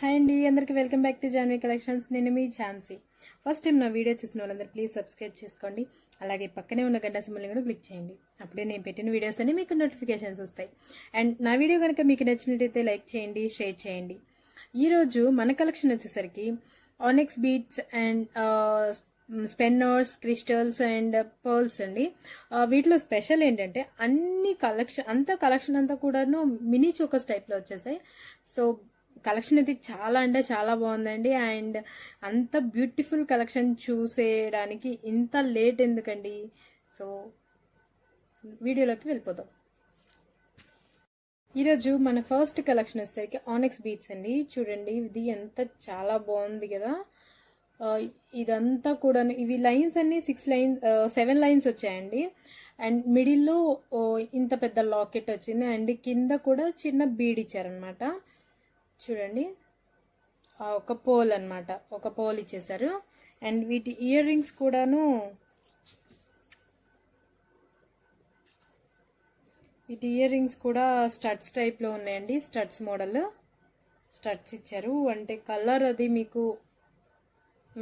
Hi అండి, అందరికీ welcome back to Janhvi collections. నేను మీ ఝాన్సీ. ఫస్ట్ టైం నా వీడియో చూసిన వాళ్ళందరూ ప్లీజ్ సబ్స్క్రైబ్ చేసుకోండి. అలాగే పక్కనే ఉన్న గంట సింబల్ని కూడా క్లిక్ చేయండి. అప్పుడే నేను పెట్టిన వీడియోస్ అన్ని మీకు నోటిఫికేషన్స్ వస్తాయి. అండ్ నా వీడియో కనుక మీకు నచ్చినట్టయితే లైక్ చేయండి, షేర్ చేయండి. ఈరోజు మన కలెక్షన్ వచ్చేసరికి onyx beads and spinners, crystals and pearls అండి. వీటిలో స్పెషల్ ఏంటంటే అన్ని కలెక్షన్ అంతా కూడాను మినీ చోకస్ టైప్లో వచ్చేసాయి. సో కలెక్షన్ అయితే చాలా అంటే చాలా బాగుందండి. అండ్ అంత బ్యూటిఫుల్ కలెక్షన్ చూసేయడానికి ఇంత లేట్ ఎందుకండి? సో వీడియోలోకి వెళ్ళిపోతాం. ఈరోజు మన ఫస్ట్ కలెక్షన్ వచ్చేసరికి ఆనిక్స్ బీడ్స్ అండి. చూడండి, ఇది ఎంత చాలా బాగుంది కదా. ఇదంతా కూడా ఇవి లైన్స్ అన్ని 7 లైన్స్ వచ్చాయండి. అండ్ మిడిల్లో ఇంత పెద్ద లాకెట్ వచ్చింది. అండ్ కింద కూడా చిన్న బీడ్ ఇచ్చారనమాట. చూడండి, ఒక పోల్ అనమాట, ఒక పోల్ ఇచ్చేసారు. అండ్ వీటి ఇయర్ రింగ్స్ కూడాను కూడా స్టడ్స్ టైప్లో ఉన్నాయండి. స్టడ్స్ మోడల్ స్టడ్స్ ఇచ్చారు. అంటే కలర్ అది మీకు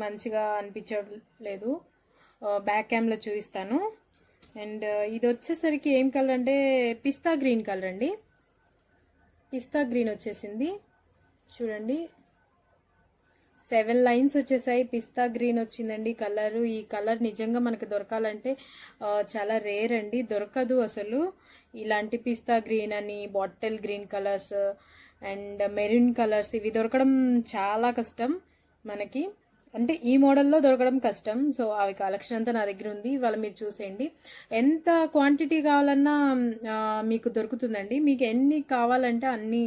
మంచిగా అనిపించలేదు. బ్యాక్ క్యామ్లో చూపిస్తాను. అండ్ ఇది వచ్చేసరికి ఏం కలర్ అంటే పిస్తా గ్రీన్ కలర్ అండి. పిస్తా గ్రీన్ వచ్చేసింది. చూడండి, 7 లైన్స్ వచ్చేసాయి. పిస్తా గ్రీన్ వచ్చిందండి కలరు. ఈ కలర్ నిజంగా మనకు దొరకాలంటే చాలా రేర్ అండి, దొరకదు అసలు. ఇలాంటి పిస్తా గ్రీన్ అని, bottle green colours and maroon colours ఇవి దొరకడం చాలా కష్టం మనకి. అంటే ఈ మోడల్లో దొరకడం కష్టం. సో అవి కలెక్షన్ అంతా నా దగ్గర ఉంది. ఇవాళ మీరు చూసేయండి. ఎంత క్వాంటిటీ కావాలన్నా మీకు దొరుకుతుందండి. మీకు ఎన్ని కావాలంటే అన్ని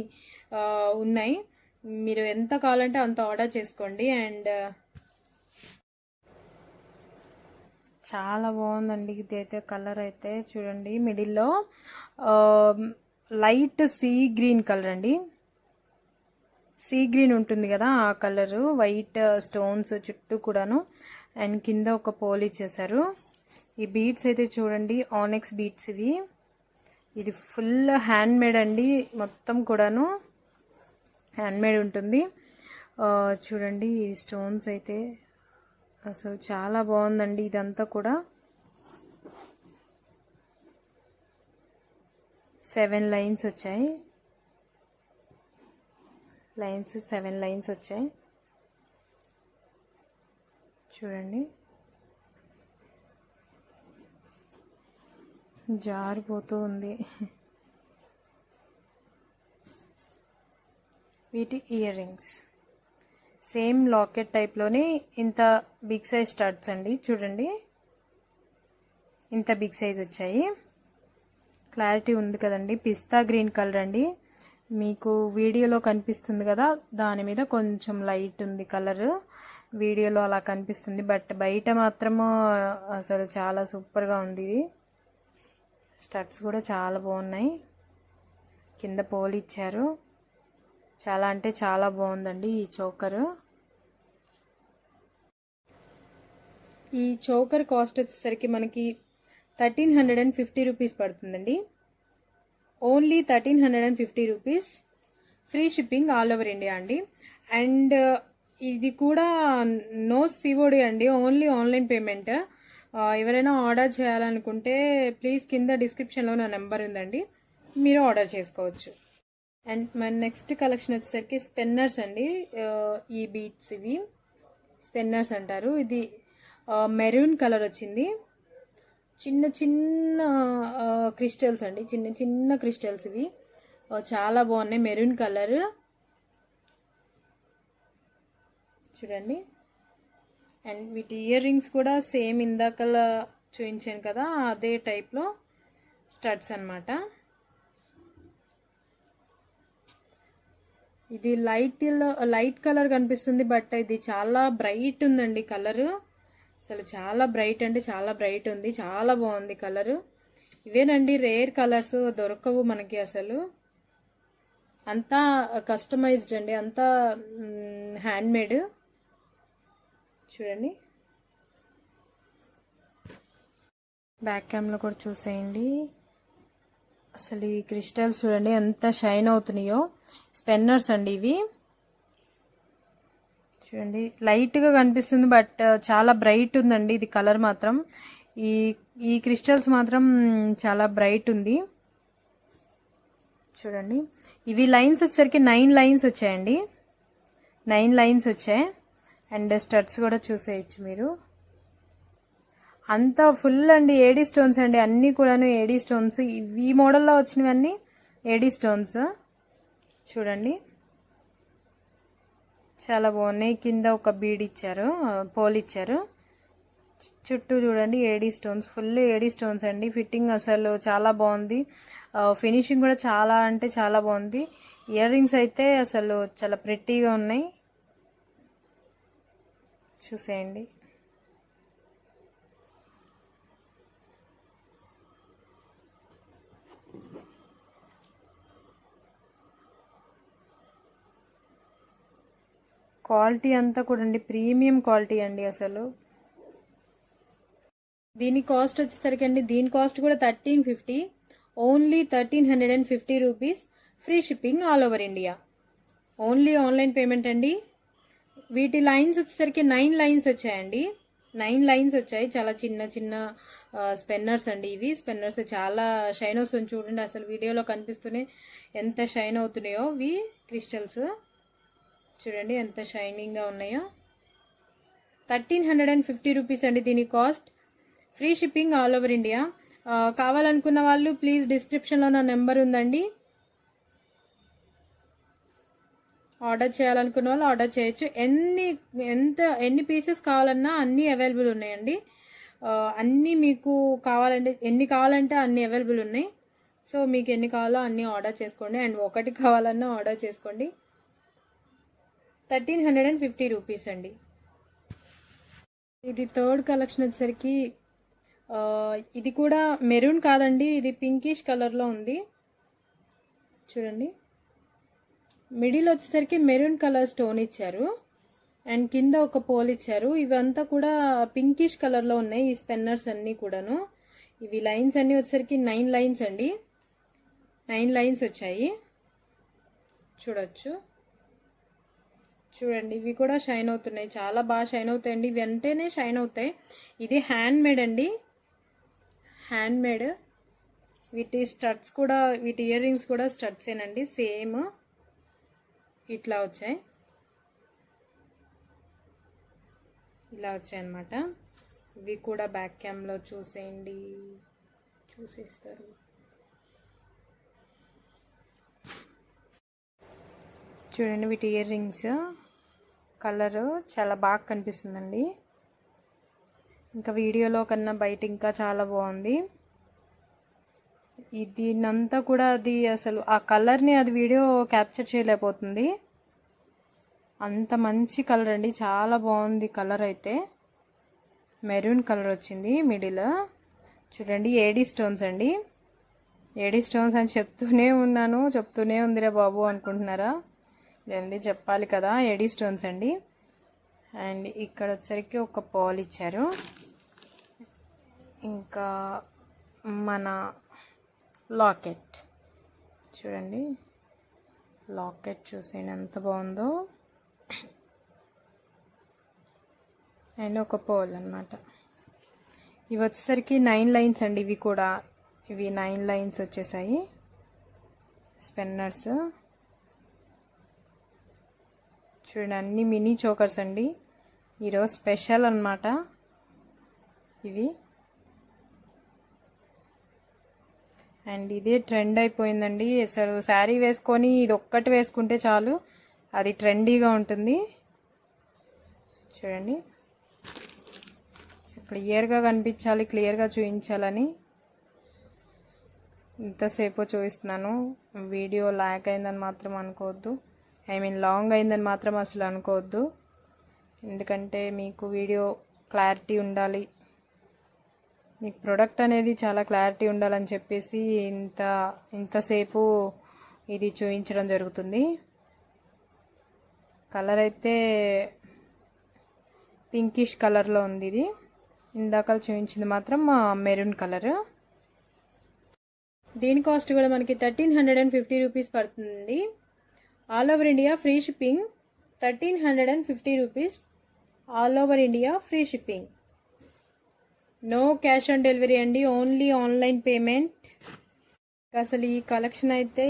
ఉన్నాయి. మీరు ఎంత కావాలంటే అంత ఆర్డర్ చేసుకోండి. అండ్ చాలా బాగుందండి ఇదైతే. కలర్ అయితే చూడండి, మిడిల్లో లైట్ సీ గ్రీన్ కలర్ అండి. సీ గ్రీన్ ఉంటుంది కదా, ఆ కలరు. వైట్ స్టోన్స్ చుట్టూ కూడాను. అండ్ కింద ఒక పోల్ ఇచ్చేసారు. ఈ బీడ్స్ అయితే చూడండి, ఆనిక్స్ బీడ్స్ ఇవి. ఇది ఫుల్ హ్యాండ్ మేడ్ అండి. మొత్తం కూడాను హ్యాండ్ మేడ్ ఉంటుంది. చూడండి, ఈ స్టోన్స్ అయితే అసలు చాలా బాగుందండి. ఇదంతా కూడా 7 లైన్స్ వచ్చాయి. 7 లైన్స్ వచ్చాయి. చూడండి, జారిపోతూ ఉంది. వీటి ఇయర్ రింగ్స్ సేమ్ లాకెట్ టైప్లోనే ఇంత బిగ్ సైజ్ స్టడ్స్ అండి. చూడండి, ఇంత బిగ్ సైజ్ వచ్చాయి. క్లారిటీ ఉంది కదండి. పిస్తా గ్రీన్ కలర్ అండి. మీకు వీడియోలో కనిపిస్తుంది కదా, దాని మీద కొంచెం లైట్ ఉంది కలర్. వీడియోలో అలా కనిపిస్తుంది, బట్ బయట మాత్రము అసలు చాలా సూపర్గా ఉంది. ఇది స్టడ్స్ కూడా చాలా బాగున్నాయి. కింద పోల్ ఇచ్చారు. చాలా అంటే చాలా బాగుందండి ఈ చోకర్. ఈ చోకర్ కాస్ట్ వచ్చేసరికి మనకి 1350 రూపీస్ పడుతుందండి. Only 1350 rupees. Free shipping all over India అండి. అండ్ ఇది కూడా నో సిఓడి అండి, ఓన్లీ ఆన్లైన్ పేమెంట్. ఎవరైనా ఆర్డర్ చేయాలనుకుంటే ప్లీజ్ కింద డిస్క్రిప్షన్లో నా నెంబర్ ఉందండి, మీరు ఆర్డర్ చేసుకోవచ్చు. అండ్ మన నెక్స్ట్ కలెక్షన్ వచ్చేసరికి స్పెన్నర్స్ అండి. ఈ బీడ్స్ ఇవి స్పెన్నర్స్ అంటారు. ఇది మెరూన్ కలర్ వచ్చింది. చిన్న చిన్న క్రిస్టల్స్ అండి, చిన్న చిన్న క్రిస్టల్స్ ఇవి. చాలా బాగున్నాయి. మెరూన్ కలర్ చూడండి. అండ్ వీటి ఇయర్ రింగ్స్ కూడా సేమ్ ఇందాకలా చూపించాను కదా, అదే టైప్లో స్టడ్స్ అన్నమాట. ఇది లైట్ కలర్ కనిపిస్తుంది, బట్ ఇది చాలా బ్రైట్ ఉందండి కలరు. అసలు చాలా బ్రైట్ అంటే చాలా బ్రైట్ ఉంది. చాలా బాగుంది కలరు. ఇవేనండి రేర్ కలర్స్, దొరకవు మనకి అసలు. అంతా కస్టమైజ్డ్ అండి, అంతా హ్యాండ్ మేడ్. చూడండి, బ్యాక్ క్యామ్లో కూడా చూసేయండి. అసలు ఈ క్రిస్టల్స్ చూడండి ఎంత షైన్ అవుతున్నాయో. స్పెన్నర్స్ అండి ఇవి. చూడండి లైట్గా కనిపిస్తుంది, బట్ చాలా బ్రైట్ ఉందండి ఇది కలర్ మాత్రం. ఈ ఈ క్రిస్టల్స్ మాత్రం చాలా బ్రైట్ ఉంది. చూడండి ఇవి లైన్స్ వచ్చేసరికి 9 లైన్స్ వచ్చాయండి. 9 లైన్స్ వచ్చాయి. అండ్ స్టడ్స్ కూడా చూసేయచ్చు మీరు. అంతా ఫుల్ అండి ఏడీ స్టోన్స్ అండి, అన్నీ కూడాను ఏడీ స్టోన్స్. ఈ మోడల్లో వచ్చినవన్నీ ఏడీ స్టోన్స్. చూడండి చాలా బాగున్నాయి. కింద ఒక బీడ్ ఇచ్చారు, పోల్ ఇచ్చారు. చుట్టూ చూడండి AD stones, full AD stones అండి. ఫిట్టింగ్ అసలు చాలా బాగుంది. ఫినిషింగ్ కూడా చాలా అంటే చాలా బాగుంది. ఇయర్ రింగ్స్ అయితే అసలు చాలా ప్రెట్టీగా ఉన్నాయి. చూసేయండి. క్వాలిటీ అంతా కూడా అండి ప్రీమియం క్వాలిటీ అండి అసలు. దీని కాస్ట్ వచ్చేసరికి అండి, దీని కాస్ట్ కూడా 1350, only 1350 rupees. Free shipping all over India. Only online payment అండి. వీటి లైన్స్ వచ్చేసరికి 9 లైన్స్ వచ్చాయండి. 9 లైన్స్ వచ్చాయి. చాలా చిన్న చిన్న స్పెన్నర్స్ అండి ఇవి. స్పెన్నర్స్ చాలా షైన్ వస్తుంది చూడండి, అసలు వీడియోలో కనిపిస్తూనే ఎంత షైన్ అవుతున్నాయో ఇవి క్రిస్టల్స్. చూడండి ఎంత షైనింగ్గా ఉన్నాయో. 1350 రూపీస్ అండి దీని cost. Free shipping all over India. కావాలనుకున్న వాళ్ళు ప్లీజ్ డిస్క్రిప్షన్లో నా నెంబర్ ఉందండి. ఆర్డర్ చేయాలనుకున్న వాళ్ళు ఆర్డర్ చేయొచ్చు. ఎన్ని పీసెస్ కావాలన్నా అన్నీ అవైలబుల్ ఉన్నాయండి. అన్నీ మీకు కావాలంటే ఎన్ని కావాలంటే అన్ని అవైలబుల్ ఉన్నాయి. సో మీకు ఎన్ని కావాలో అన్నీ ఆర్డర్ చేసుకోండి. అండ్ ఒకటి కావాలన్నా ఆర్డర్ చేసుకోండి. 1350 రూపీస్ అండి. ఇది థర్డ్ కలెక్షన్ వచ్చేసరికి ఇది కూడా మెరూన్ కాదండి, ఇది పింకిష్ కలర్లో ఉంది. చూడండి మిడిల్ వచ్చేసరికి మెరూన్ కలర్ స్టోన్ ఇచ్చారు. అండ్ కింద ఒక పోల్ ఇచ్చారు. ఇవంతా కూడా పింకిష్ కలర్లో ఉన్నాయి ఈ స్పెన్నర్స్ అన్నీ కూడాను. ఇవి లైన్స్ అన్నీ వచ్చేసరికి 9 లైన్స్ అండి. 9 లైన్స్ వచ్చాయి. చూడొచ్చు. చూడండి ఇవి కూడా షైన్ అవుతున్నాయి, చాలా బాగా షైన్ అవుతాయండి. వెంటనే షైన్ అవుతాయి. ఇది హ్యాండ్ మేడ్ అండి, హ్యాండ్ మేడ్. వీటి స్టడ్స్ కూడా, వీటి ఇయర్ రింగ్స్ కూడా స్టడ్సేనండి. సేమ్ ఇట్లా వచ్చాయి, ఇలా వచ్చాయన్నమాట. ఇవి కూడా బ్యాక్ క్యామ్లో చూసేయండి, చూసిస్తారు. చూడండి వీటి ఇయర్ రింగ్స్ కలరు చాలా బాగా కనిపిస్తుందండి. ఇంకా వీడియోలో కన్నా బయట ఇంకా చాలా బాగుంది. దీన్నంతా కూడా అది అసలు ఆ కలర్ని అది వీడియో క్యాప్చర్ చేయలేకపోతుంది, అంత మంచి కలర్ అండి. చాలా బాగుంది కలర్ అయితే. మెరూన్ కలర్ వచ్చింది మిడిల్. చూడండి ఏడీ స్టోన్స్ అండి. ఏడీ స్టోన్స్ అని చెప్తూనే ఉందిరా బాబు అనుకుంటున్నారా? ఇదండి చెప్పాలి కదా, ఏడీ స్టోన్స్ అండి. అండ్ ఇక్కడ వచ్చరికి ఒక పాల్ ఇచ్చారు. ఇంకా మన లాకెట్ చూడండి, లాకెట్ చూసేయండి ఎంత బాగుందో. అండ్ ఒక పోల్ అన్నమాట. ఇవి వచ్చేసరికి 9 లైన్స్ అండి. ఇవి కూడా 9 లైన్స్ వచ్చేసాయి స్పెన్నర్స్. చూడండి అన్ని మినీ చోకర్స్ అండి, ఈరోజు స్పెషల్ అన్నమాట ఇవి. అండ్ ఇదే ట్రెండ్ అయిపోయిందండి. అసలు శారీ వేసుకొని ఇది ఒక్కటి వేసుకుంటే చాలు, అది ట్రెండీగా ఉంటుంది. చూడండి క్లియర్గా కనిపించాలి, క్లియర్గా చూపించాలని ఇంతసేపు చూపిస్తున్నాను. వీడియో ల్యాగ్ అయిందని మాత్రం అనుకోవద్దు, లాంగ్ అయిందని మాత్రం అసలు అనుకోవద్దు. ఎందుకంటే మీకు వీడియో క్లారిటీ ఉండాలి, మీకు ప్రొడక్ట్ అనేది చాలా క్లారిటీ ఉండాలని చెప్పేసి ఇంతసేపు ఇది చూపించడం జరుగుతుంది. కలర్ అయితే పింకిష్ కలర్లో ఉంది. ఇది ఇందాక చూపించింది మాత్రం మెరూన్ కలర్. దీని కాస్ట్ కూడా మనకి 1350 రూపీస్ పడుతుంది. All over India free shipping. 1350 rupees, all over India, free shipping, no cash on delivery అండి, ఓన్లీ ఆన్లైన్ పేమెంట్. అసలు ఈ కలెక్షన్ అయితే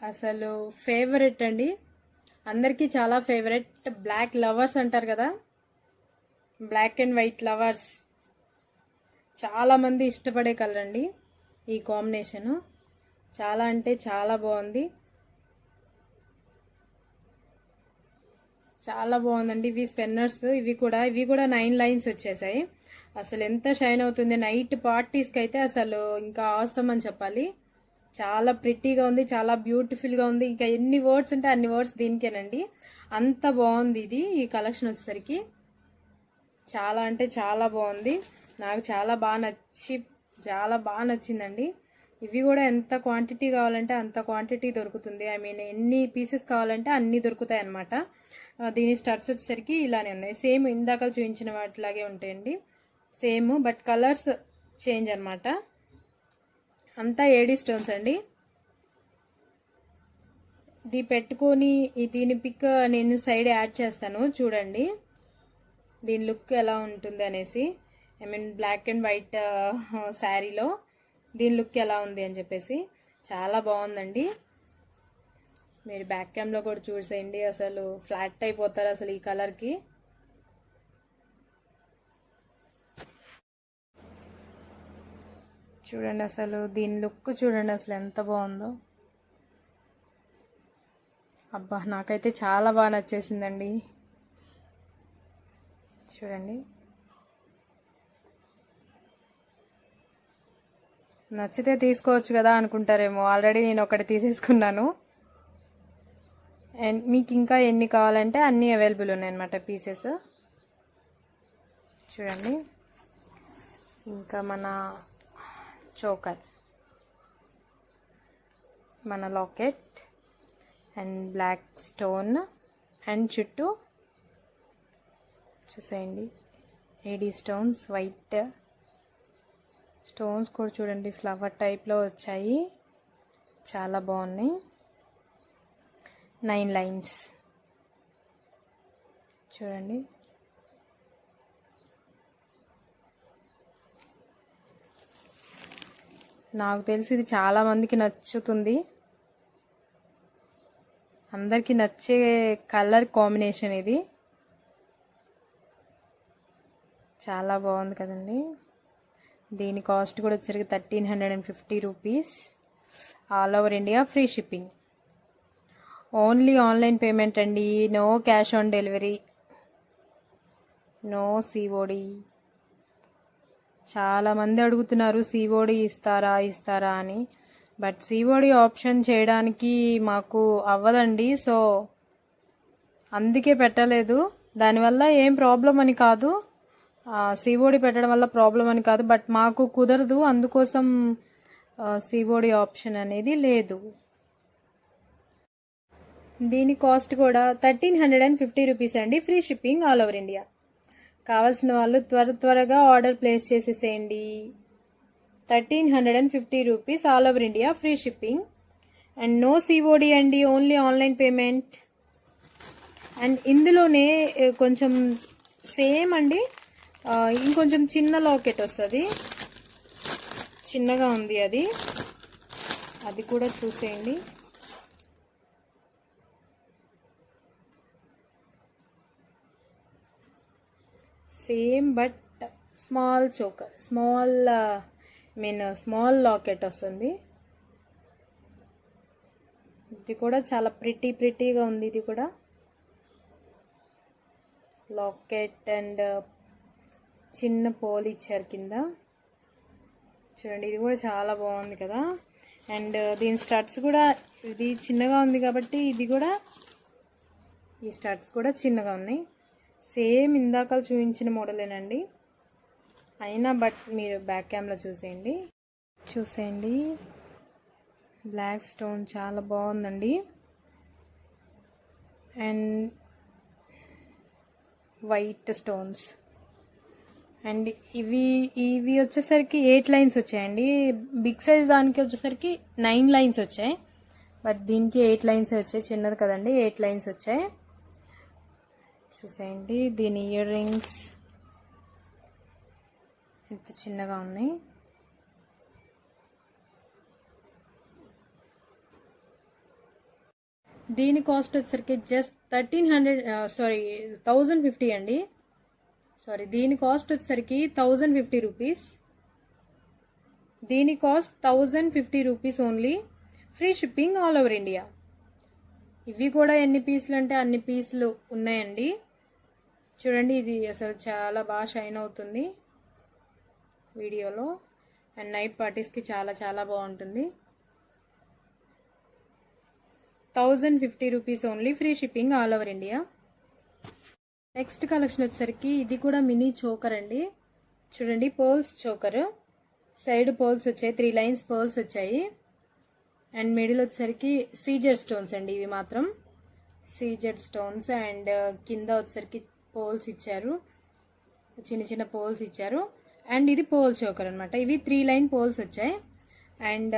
అసలు ఫేవరెట్ అండి, అందరికీ చాలా ఫేవరెట్. బ్లాక్ లవర్స్ అంటారు కదా, బ్లాక్ అండ్ వైట్ లవర్స్ చాలామంది ఇష్టపడే కలర్ అండి. ఈ కాంబినేషను చాలా అంటే చాలా బాగుంది, చాలా బాగుందండి. ఇవి స్పెన్నర్స్, ఇవి కూడా 9 లైన్స్ వచ్చేసాయి. అసలు ఎంత షైన్ అవుతుంది నైట్ పార్టీస్కి అయితే, అసలు ఇంకా ఆసమ్ అని చెప్పాలి. చాలా ప్రిటీగా ఉంది, చాలా బ్యూటిఫుల్గా ఉంది. ఇంకా ఎన్ని వర్డ్స్ ఉంటే అన్ని వర్డ్స్ దీనికేనండి, అంత బాగుంది ఇది. ఈ కలెక్షన్ వచ్చేసరికి చాలా అంటే చాలా బాగుంది, నాకు చాలా బాగా నచ్చిందండి. ఇవి కూడా ఎంత క్వాంటిటీ కావాలంటే అంత క్వాంటిటీ దొరుకుతుంది. ఐ మీన్ ఎన్ని పీసెస్ కావాలంటే అన్ని దొరుకుతాయి అన్నమాట. దీని స్టడ్స్ వచ్చేసరికి ఇలానే ఉన్నాయి, సేమ్ ఇందాక చూపించిన వాటిలాగే ఉంటాయండి, సేమ్ బట్ కలర్స్ చేంజ్ అనమాట. అంతా ఏడీ స్టోన్స్ అండి. ఇది పెట్టుకొని దీని పిక్ నేను సైడ్ యాడ్ చేస్తాను చూడండి, దీని లుక్ ఎలా ఉంటుంది అనేసి. I mean black and white శారీలో దీని లుక్ ఎలా ఉంది అని చెప్పేసి. చాలా బాగుందండి, మీరు బ్యాక్ క్యామ్లో కూడా చూసేయండి. అసలు ఫ్లాట్ అయిపోతారు అసలు ఈ కలర్కి. చూడండి అసలు దీని లుక్ చూడండి అసలు ఎంత బాగుందో. అబ్బా నాకైతే చాలా బాగా నచ్చేసిందండి. చూడండి, నచ్చితే తీసుకోవచ్చు కదా అనుకుంటారేమో, ఆల్రెడీ నేను ఒకటి తీసేసుకున్నాను. అండ్ మీకు ఇంకా ఎన్ని కావాలంటే అన్నీ అవైలబుల్ ఉన్నాయన్నమాట పీసెస్. చూడండి, ఇంకా మన చోకర్, మన locket and black stone and చుట్టూ చూసేయండి ఏడీ స్టోన్స్, వైట్ స్టోన్స్ కూడా చూడండి ఫ్లవర్ టైప్లో వచ్చాయి, చాలా బాగున్నాయి. 9 లైన్స్ చూడండి. నాకు తెలిసి ఇది చాలా మందికి నచ్చుతుంది, అందరికీ నచ్చే కలర్ కాంబినేషన్ ఇది. చాలా బాగుంది కదండి. దీని కాస్ట్ కూడా వచ్చరికి 1350 rupees, all over India, free shipping, only online payment అండి, no cash on delivery, no COD. చాలామంది అడుగుతున్నారు సిఓడి ఇస్తారా అని, బట్ సిఓడి ఆప్షన్ చేయడానికి మాకు అవ్వదండి, సో అందుకే పెట్టలేదు. దానివల్ల ఏం ప్రాబ్లం అని కాదు, సిఓడి పెట్టడం వల్ల ప్రాబ్లం అని కాదు, బట్ మాకు కుదరదు, అందుకోసం సిఓడి ఆప్షన్ అనేది లేదు. దీని కాస్ట్ కూడా 1350 రూపీస్ అండి, free shipping, all over India. కావాల్సిన వాళ్ళు త్వరగా ఆర్డర్ ప్లేస్ చేసేసేయండి. 1350 rupees, all over India, free shipping and no COD అండి, ఓన్లీ ఆన్లైన్ పేమెంట్. అండ్ ఇందులోనే కొంచెం సేమ్ అండి, ఇంకొంచెం చిన్న లాకెట్ వస్తుంది, చిన్నగా ఉంది అది కూడా చూసేయండి. Same but small choker, small locket వస్తుంది. ఇది కూడా చాలా ప్రిటీగా ఉంది. ఇది కూడా లాకెట్ అండ్ చిన్న పోల్ ఇచ్చారు కింద చూడండి, ఇది కూడా చాలా బాగుంది కదా. అండ్ దీని స్టడ్స్ కూడా, ఇది చిన్నగా ఉంది కాబట్టి ఇది కూడా, ఈ స్టడ్స్ కూడా చిన్నగా ఉన్నాయి. సేమ్ ఇందాక చూపించిన మోడలేనండి, అయినా బట్ మీరు బ్యాక్ క్యామ్లో చూసేయండి. బ్లాక్ స్టోన్ చాలా బాగుందండి. అండ్ వైట్ స్టోన్స్, అండ్ ఇవి వచ్చేసరికి 8 లైన్స్ వచ్చాయండి. బిగ్ సైజ్ దానికి వచ్చేసరికి 9 లైన్స్ వచ్చాయి, బట్ దీనికి 8 లైన్స్ వచ్చాయి, చిన్నది కదండి, 8 లైన్స్ వచ్చాయి. చూసేయండి దీని ఇయర్ రింగ్స్ ఎంత చిన్నగా ఉన్నాయి. దీని కాస్ట్ వచ్చేసరికి జస్ట్ 1050 అండి. దీని కాస్ట్ వచ్చేసరికి 1050 రూపీస్. దీని cost 1050 rupees only. Free shipping all over India. ఇవి కూడా ఎన్ని పీసులు అంటే అన్ని పీసులు ఉన్నాయండి. చూడండి ఇది అసలు చాలా బాగా షైన్ అవుతుంది వీడియోలో. అండ్ నైట్ పార్టీస్కి చాలా చాలా బాగుంటుంది. 1050 rupees only. Free shipping all over India. Next collection వచ్చేసరికి ఇది కూడా మినీ చోకర్ అండి. చూడండి పర్ల్స్ చోకర్. సైడ్ పర్ల్స్ వచ్చాయి, 3 లైన్స్ పర్ల్స్ వచ్చాయి. అండ్ మిడిల్ వచ్చేసరికి సీజెడ్ స్టోన్స్ అండి. ఇవి మాత్రం సీజెడ్ స్టోన్స్. అండ్ కింద వచ్చేసరికి పోల్స్ ఇచ్చారు, చిన్న చిన్న పోల్స్ ఇచ్చారు. అండ్ ఇది పోల్ చోకర్ అనమాట. ఇవి 3 లైన్ పోల్స్ వచ్చాయి. అండ్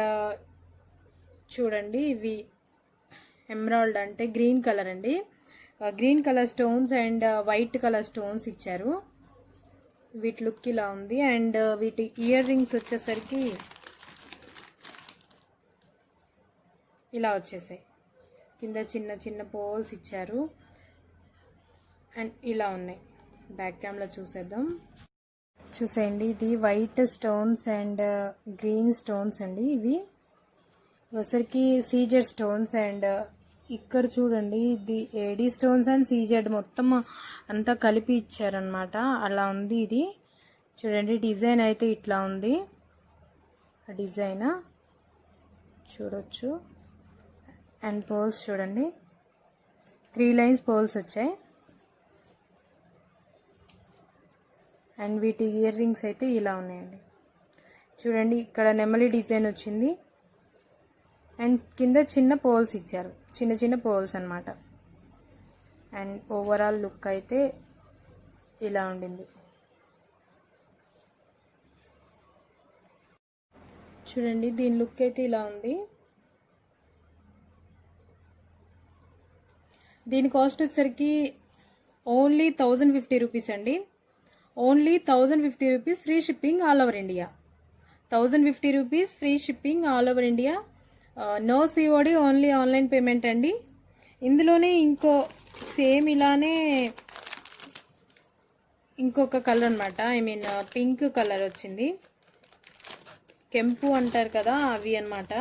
చూడండి ఇవి ఎమరాల్డ్ అంటే గ్రీన్ కలర్ అండి. Green colour stones and white colour stones ఇచ్చారు. వీటి లుక్ ఇలా ఉంది. అండ్ వీటి ఇయర్ రింగ్స్ వచ్చేసరికి ఇలా వచ్చేసాయి. కింద చిన్న చిన్న పోల్స్ ఇచ్చారు. అండ్ ఇలా ఉన్నాయి. బ్యాక్ క్యామ్లో చూసేద్దాం. చూసేయండి ఇది white stones and green stones అండి. ఇవి వచ్చరికి సీజెడ్ స్టోన్స్. అండ్ ఇక్కడ చూడండి ఇది ఏడీ స్టోన్స్ అండ్ సీజెడ్ మొత్తం అంతా కలిపి ఇచ్చారనమాట. అలా ఉంది ఇది. చూడండి డిజైన్ అయితే ఇట్లా ఉంది. ఆ డిజైన్ చూడొచ్చు. అండ్ పోల్స్ చూడండి 3 లైన్స్ పోల్స్ వచ్చాయి. అండ్ వీటి ఇయర్ రింగ్స్ అయితే ఇలా ఉన్నాయండి. చూడండి ఇక్కడ నెమలి డిజైన్ వచ్చింది. అండ్ కింద చిన్న పోల్స్ ఇచ్చారు, చిన్న చిన్న పోల్స్ అన్నమాట. అండ్ ఓవరాల్ లుక్ అయితే ఇలా ఉండింది. చూడండి దీని లుక్ అయితే ఇలా ఉంది. దీని కాస్ట్ వచ్చేసరికి ఓన్లీ 1050 రూపీస్ అండి. Only 1050 rupees. Free shipping all over India. 1050 rupees free shipping all over India. No COD, only online payment అండి. ఇందులోనే ఇంకో సేమ్ ఇలానే ఇంకొక కలర్ అనమాట. ఐ మీన్ పింక్ కలర్ వచ్చింది. కెంపు అంటారు కదా అవి అన్నమాట.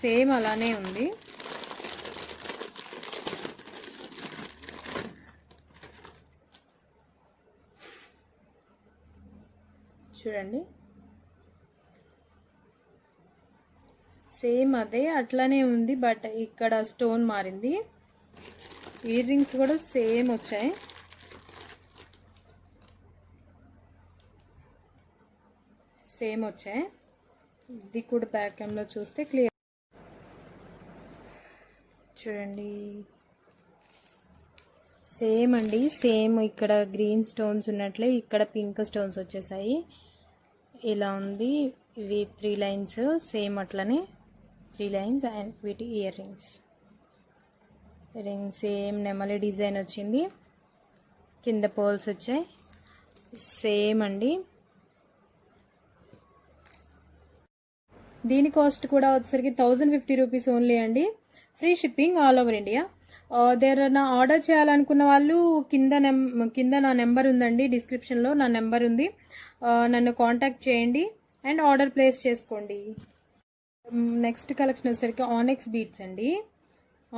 సేమ్ అలానే ఉంది. చూడండి సేమ్ అదే అట్లానే ఉంది. బట్ ఇక్కడ స్టోన్ మారింది. ఇయర్ రింగ్స్ కూడా సేమ్ వచ్చాయి. ఇది కూడా బ్యాక్ క్యామ్లో చూస్తే క్లియర్. చూడండి సేమ్ అండి. సేమ్ ఇక్కడ గ్రీన్ స్టోన్స్ ఉన్నట్లే ఇక్కడ పింక్ స్టోన్స్ వచ్చేసాయి. ఇలా ఉంది. ఇవి 3 లైన్స్ సేమ్ అట్లనే 3 లైన్స్. అండ్ వీటి ఇయర్ రింగ్స్ సేమ్ నెమలి డిజైన్ వచ్చింది. కింద పోల్స్ వచ్చాయి. సేమ్ అండి. దీని కాస్ట్ కూడా వచ్చేసరికి 1050 రూపీస్ ఓన్లీ అండి. Free shipping all over India. దేరైనా ఆర్డర్ చేయాలనుకున్న వాళ్ళు కింద నా నెంబర్ ఉందండి. డిస్క్రిప్షన్లో నా నెంబర్ ఉంది. నన్ను కాంటాక్ట్ చేయండి అండ్ ఆర్డర్ ప్లేస్ చేసుకోండి. నెక్స్ట్ కలెక్షన్ వచ్చేసరికి ఆనెక్స్ బీట్స్ అండి.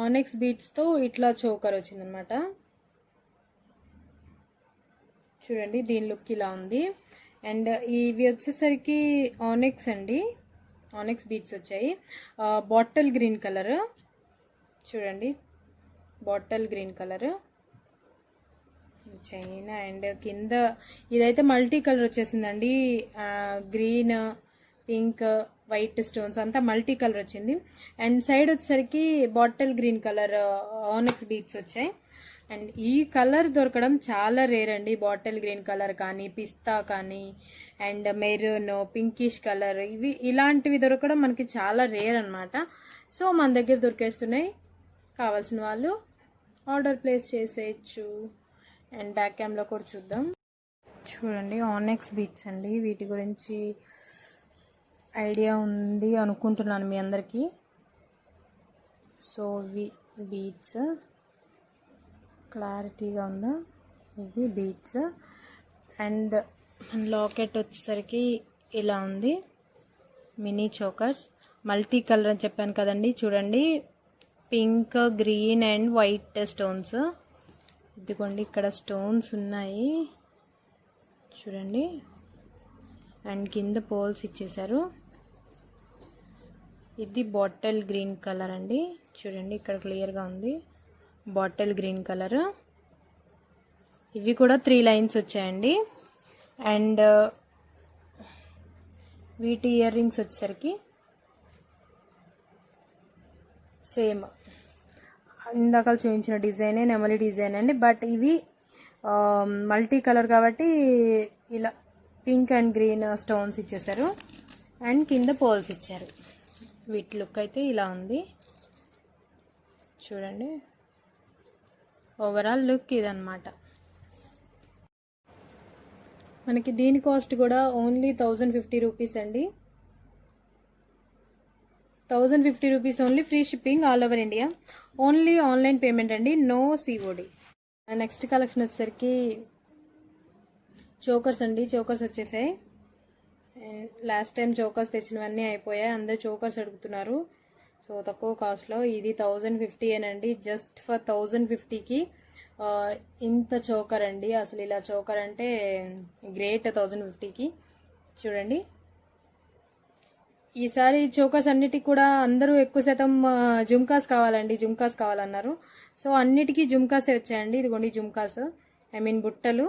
ఆనెక్స్ బీట్స్తో ఇట్లా చోకర్ వచ్చిందనమాట. చూడండి దీని లుక్ ఇలా ఉంది. అండ్ ఇవి వచ్చేసరికి ఆనెక్స్ అండి. ఆనెక్స్ బీట్స్ వచ్చాయి. Bottle green colour. చూడండి bottle green colour chain. And కింద ఇదైతే మల్టీ కలర్ వచ్చేసిందండి. గ్రీన్, పింక్, వైట్ స్టోన్స్ అంతా మల్టీ కలర్ వచ్చింది. అండ్ సైడ్ వచ్చేసరికి bottle green colour onyx beads వచ్చాయి. అండ్ ఈ కలర్ దొరకడం చాలా రేర్ అండి. బాటిల్ గ్రీన్ కలర్ కానీ, పిస్తా కానీ, అండ్ మెరూన్, పింకిష్ కలర్, ఇవి ఇలాంటివి దొరకడం మనకి చాలా రేర్ అనమాట. సో మన దగ్గర దొరికేస్తున్నాయి. కావాల్సిన వాళ్ళు ఆర్డర్ ప్లేస్ చేసేయచ్చు. అండ్ బ్యాక్ క్యామ్లో కూడా చూద్దాం. చూడండి ఆనెక్స్ బీట్స్ అండి, వీటి గురించి ఐడియా ఉంది అనుకుంటున్నాను మీ అందరికీ. సో ఇవి బీట్స్, క్లారిటీగా ఉందా, ఇవి బీట్స్. అండ్ లాకెట్ వచ్చేసరికి ఇలా ఉంది, మినీ చోకర్స్, మల్టీ కలర్ అని చెప్పాను కదండి. చూడండి pink, green and white stones. ఇదిగోండి ఇక్కడ స్టోన్స్ ఉన్నాయి చూడండి. అండ్ కింద పోల్స్ ఇచ్చేసారు. ఇది బాటిల్ గ్రీన్ కలర్ అండి, చూడండి ఇక్కడ క్లియర్గా ఉంది, బాటిల్ గ్రీన్ కలర్. ఇవి కూడా 3 లైన్స్ వచ్చాయండి. అండ్ వీటి ఇయర్ రింగ్స్ వచ్చేసరికి సేమ్ ఇందాక చూపించిన డిజైనే, నెమలి డిజైన్ అండి. బట్ ఇవి మల్టీ కలర్ కాబట్టి ఇలా పింక్ అండ్ గ్రీన్ స్టోన్స్ ఇచ్చేసారు. అండ్ కింద పోల్స్ ఇచ్చారు. వీటి లుక్ అయితే ఇలా ఉంది చూడండి. ఓవరాల్ లుక్ ఇదన్నమాట. మనకి దీని కాస్ట్ కూడా ఓన్లీ 1050 రూపీస్ అండి. 1050 rupees only, free shipping all over India, only online payment అండి, నో సిఓడి. నెక్స్ట్ కలెక్షన్ వచ్చేసరికి చోకర్స్ అండి. చోకర్స్ వచ్చేసాయి. అండ్ లాస్ట్ టైం చోకర్స్ తెచ్చినవన్నీ అయిపోయాయి, అందరు చోకర్స్ అడుగుతున్నారు. సో తక్కువ కాస్ట్లో ఇది 1050 ఏనండి. జస్ట్ ఫర్ 1050కి ఇంత చోకర్ అండి. అసలు ఇలా చోకర్ అంటే గ్రేట్. 1050కి చూడండి. ఈసారి చోకర్స్ అన్నిటికి కూడా అందరూ ఎక్కువ శాతం జుమ్కాస్ కావాలండి, జుమ్కాస్ కావాలన్నారు. సో అన్నిటికీ జుమ్కాసే వచ్చాయండి. ఇదిగోండి జుమ్కాస్, ఐ మీన్ బుట్టలు.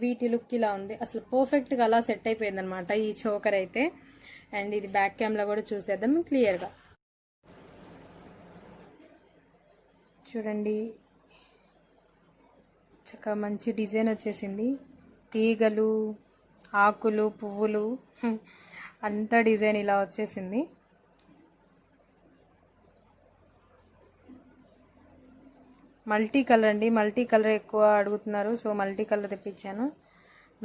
వీటి లుక్ ఇలా ఉంది. అసలు పర్ఫెక్ట్గా అలా సెట్ అయిపోయింది అనమాట ఈ చోకర్ అయితే. అండ్ ఇది బ్యాక్ క్యామ్లో కూడా చూసేద్దాం క్లియర్గా. చూడండి చక్కగా మంచి డిజైన్ వచ్చేసింది. తీగలు, ఆకులు, పువ్వులు అంతా డిజైన్ ఇలా వచ్చేసింది. మల్టీ కలర్ అండి, మల్టీ కలర్ ఎక్కువ అడుగుతున్నారు. సో మల్టీ కలర్ తెప్పించాను.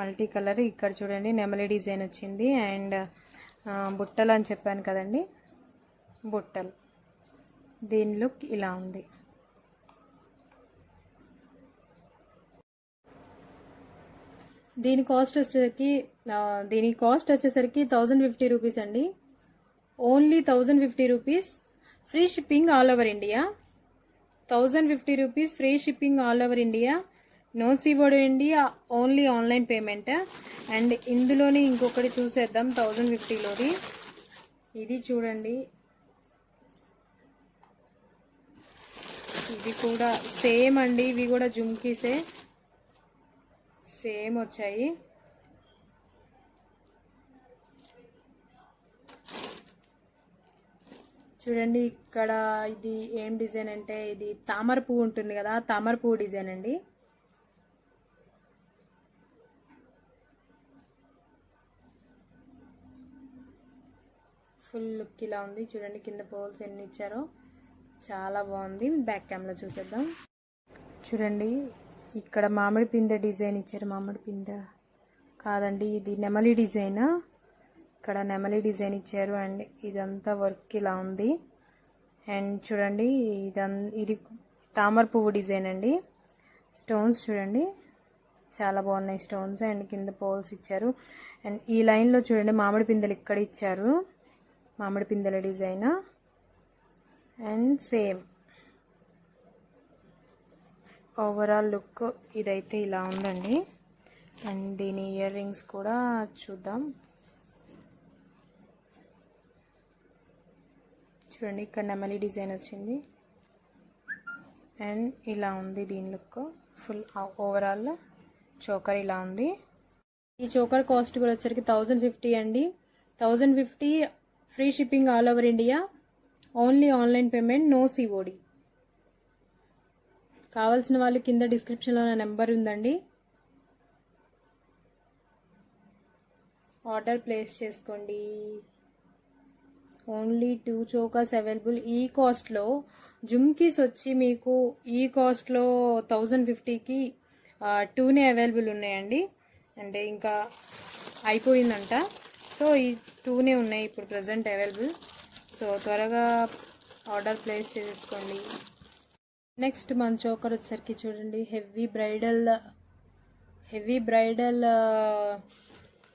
మల్టీ కలర్ ఇక్కడ చూడండి నెమలి డిజైన్ వచ్చింది. అండ్ బుట్టలు అని చెప్పాను కదండి, బుట్టలు. దీని లుక్ ఇలా ఉంది. దీని కాస్ట్ వచ్చేసరికి 1050 రూపీస్ అండి, only 1050 rupees, free shipping all over India. 1050 rupees, free shipping all over India, no COD India, only online payment. And ఇందులోని ఇంకొకటి చూసేద్దాం 1050లోది. ఇది చూడండి, ఇది కూడా సేమ్ అండి. ఇవి కూడా జుమ్కీసే, సేమ్ వచ్చాయి. చూడండి ఇక్కడ ఇది ఏం డిజైన్ అంటే, ఇది తామర పువ్వు ఉంటుంది కదా, తామర పువ్వు డిజైన్ అండి. ఫుల్ లుక్ ఇలా ఉంది చూడండి. కింద పోల్స్ ఎన్ని ఇచ్చారో చాలా బాగుంది. బ్యాక్ క్యామ్లో చూసేద్దాం. చూడండి ఇక్కడ మామిడి పిందె డిజైన్ ఇచ్చారు. మామిడి పిందె కాదండి, ఇది నెమలి డిజైన్. ఇక్కడ నెమలి డిజైన్ ఇచ్చారు. అండ్ ఇదంతా వర్క్ ఇలా ఉంది. అండ్ చూడండి ఇది తామర పువ్వు డిజైన్ అండి. స్టోన్స్ చూడండి చాలా బాగున్నాయి స్టోన్స్. అండ్ కింద పోల్స్ ఇచ్చారు. అండ్ ఈ లైన్లో చూడండి మామిడి పిందెలు ఇక్కడ ఇచ్చారు, మామిడి పిందెల design. And same overall look ఇదైతే ఇలా ఉందండి. అండ్ దీని ఇయర్ రింగ్స్ కూడా చూద్దాం. చూడండి ఇక్కడ నెమలి డిజైన్ వచ్చింది. అండ్ ఇలా ఉంది దీని లుక్. ఫుల్ ఓవరాల్ చోకర్ ఇలా ఉంది. ఈ చోకర్ కాస్ట్ కూడా వచ్చరికి 1050 అండి. 1050, free shipping all over India, only online payment, no COD. కావాల్సిన వాళ్ళు కింద డిస్క్రిప్షన్లో నా నెంబర్ ఉందండి, ఆర్డర్ ప్లేస్ చేసుకోండి. ఓన్లీ 2 చోకర్స్ అవైలబుల్ ఈ కాస్ట్లో. జుమ్కీస్ వచ్చి మీకు ఈ కాస్ట్లో 1050కి 2నే అవైలబుల్ ఉన్నాయండి. అంటే ఇంకా అయిపోయిందంట. సో ఈ 2నే ఉన్నాయి ఇప్పుడు ప్రజెంట్ అవైలబుల్. సో త్వరగా ఆర్డర్ ప్లేస్ చేసుకోండి. నెక్స్ట్ మన చోకర్ వచ్చేసరికి చూడండి, హెవీ బ్రైడల్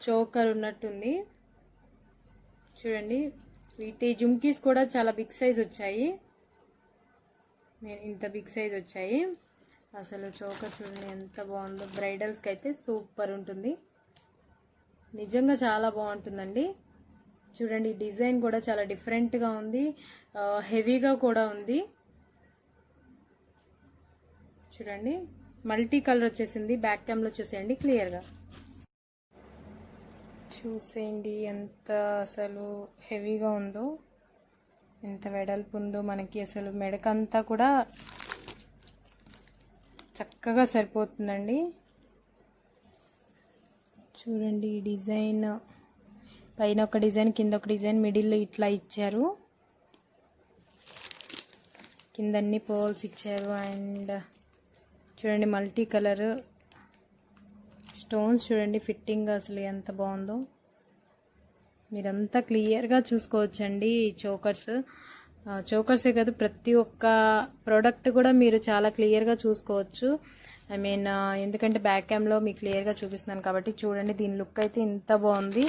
చోకర్ ఉన్నట్టుంది. చూడండి, వీటి జుమ్కీస్ కూడా చాలా బిగ్ సైజ్ వచ్చాయి. ఇంత బిగ్ సైజ్ వచ్చాయి. అసలు చోకర్ చూడండి ఎంత బాగుందో. బ్రైడల్స్కి అయితే సూపర్ ఉంటుంది, నిజంగా చాలా బాగుంటుందండి. చూడండి, డిజైన్ కూడా చాలా డిఫరెంట్గా ఉంది, హెవీగా కూడా ఉంది. చూడండి, మల్టీ కలర్ వచ్చేసింది. బ్యాక్ క్యామ్లో చూసేయండి క్లియర్గా. చూసేయండి ఎంత అసలు హెవీగా ఉందో, ఎంత వెడల్పు ఉందో. మనకి అసలు మెడకంతా కూడా చక్కగా సరిపోతుందండి. చూడండి, ఈ డిజైన్ పైన ఒక డిజైన్, కింద ఒక డిజైన్, మిడిల్లో ఇట్లా ఇచ్చారు. కిందన్ని పోల్స్ ఇచ్చారు. అండ్ చూడండి, మల్టీ కలర్ స్టోన్స్ చూడండి, ఫిట్టింగ్ అసలు ఎంత బాగుందో. మీరంతా క్లియర్గా చూసుకోవచ్చండి. చోకర్సే కాదు, ప్రతి ఒక్క ప్రోడక్ట్ కూడా మీరు చాలా క్లియర్గా చూసుకోవచ్చు. ఐ మీన్ ఎందుకంటే బ్యాక్ క్యామ్లో మీకు క్లియర్గా చూపిస్తున్నాను కాబట్టి. చూడండి, దీని లుక్ అయితే ఇంత బాగుంది,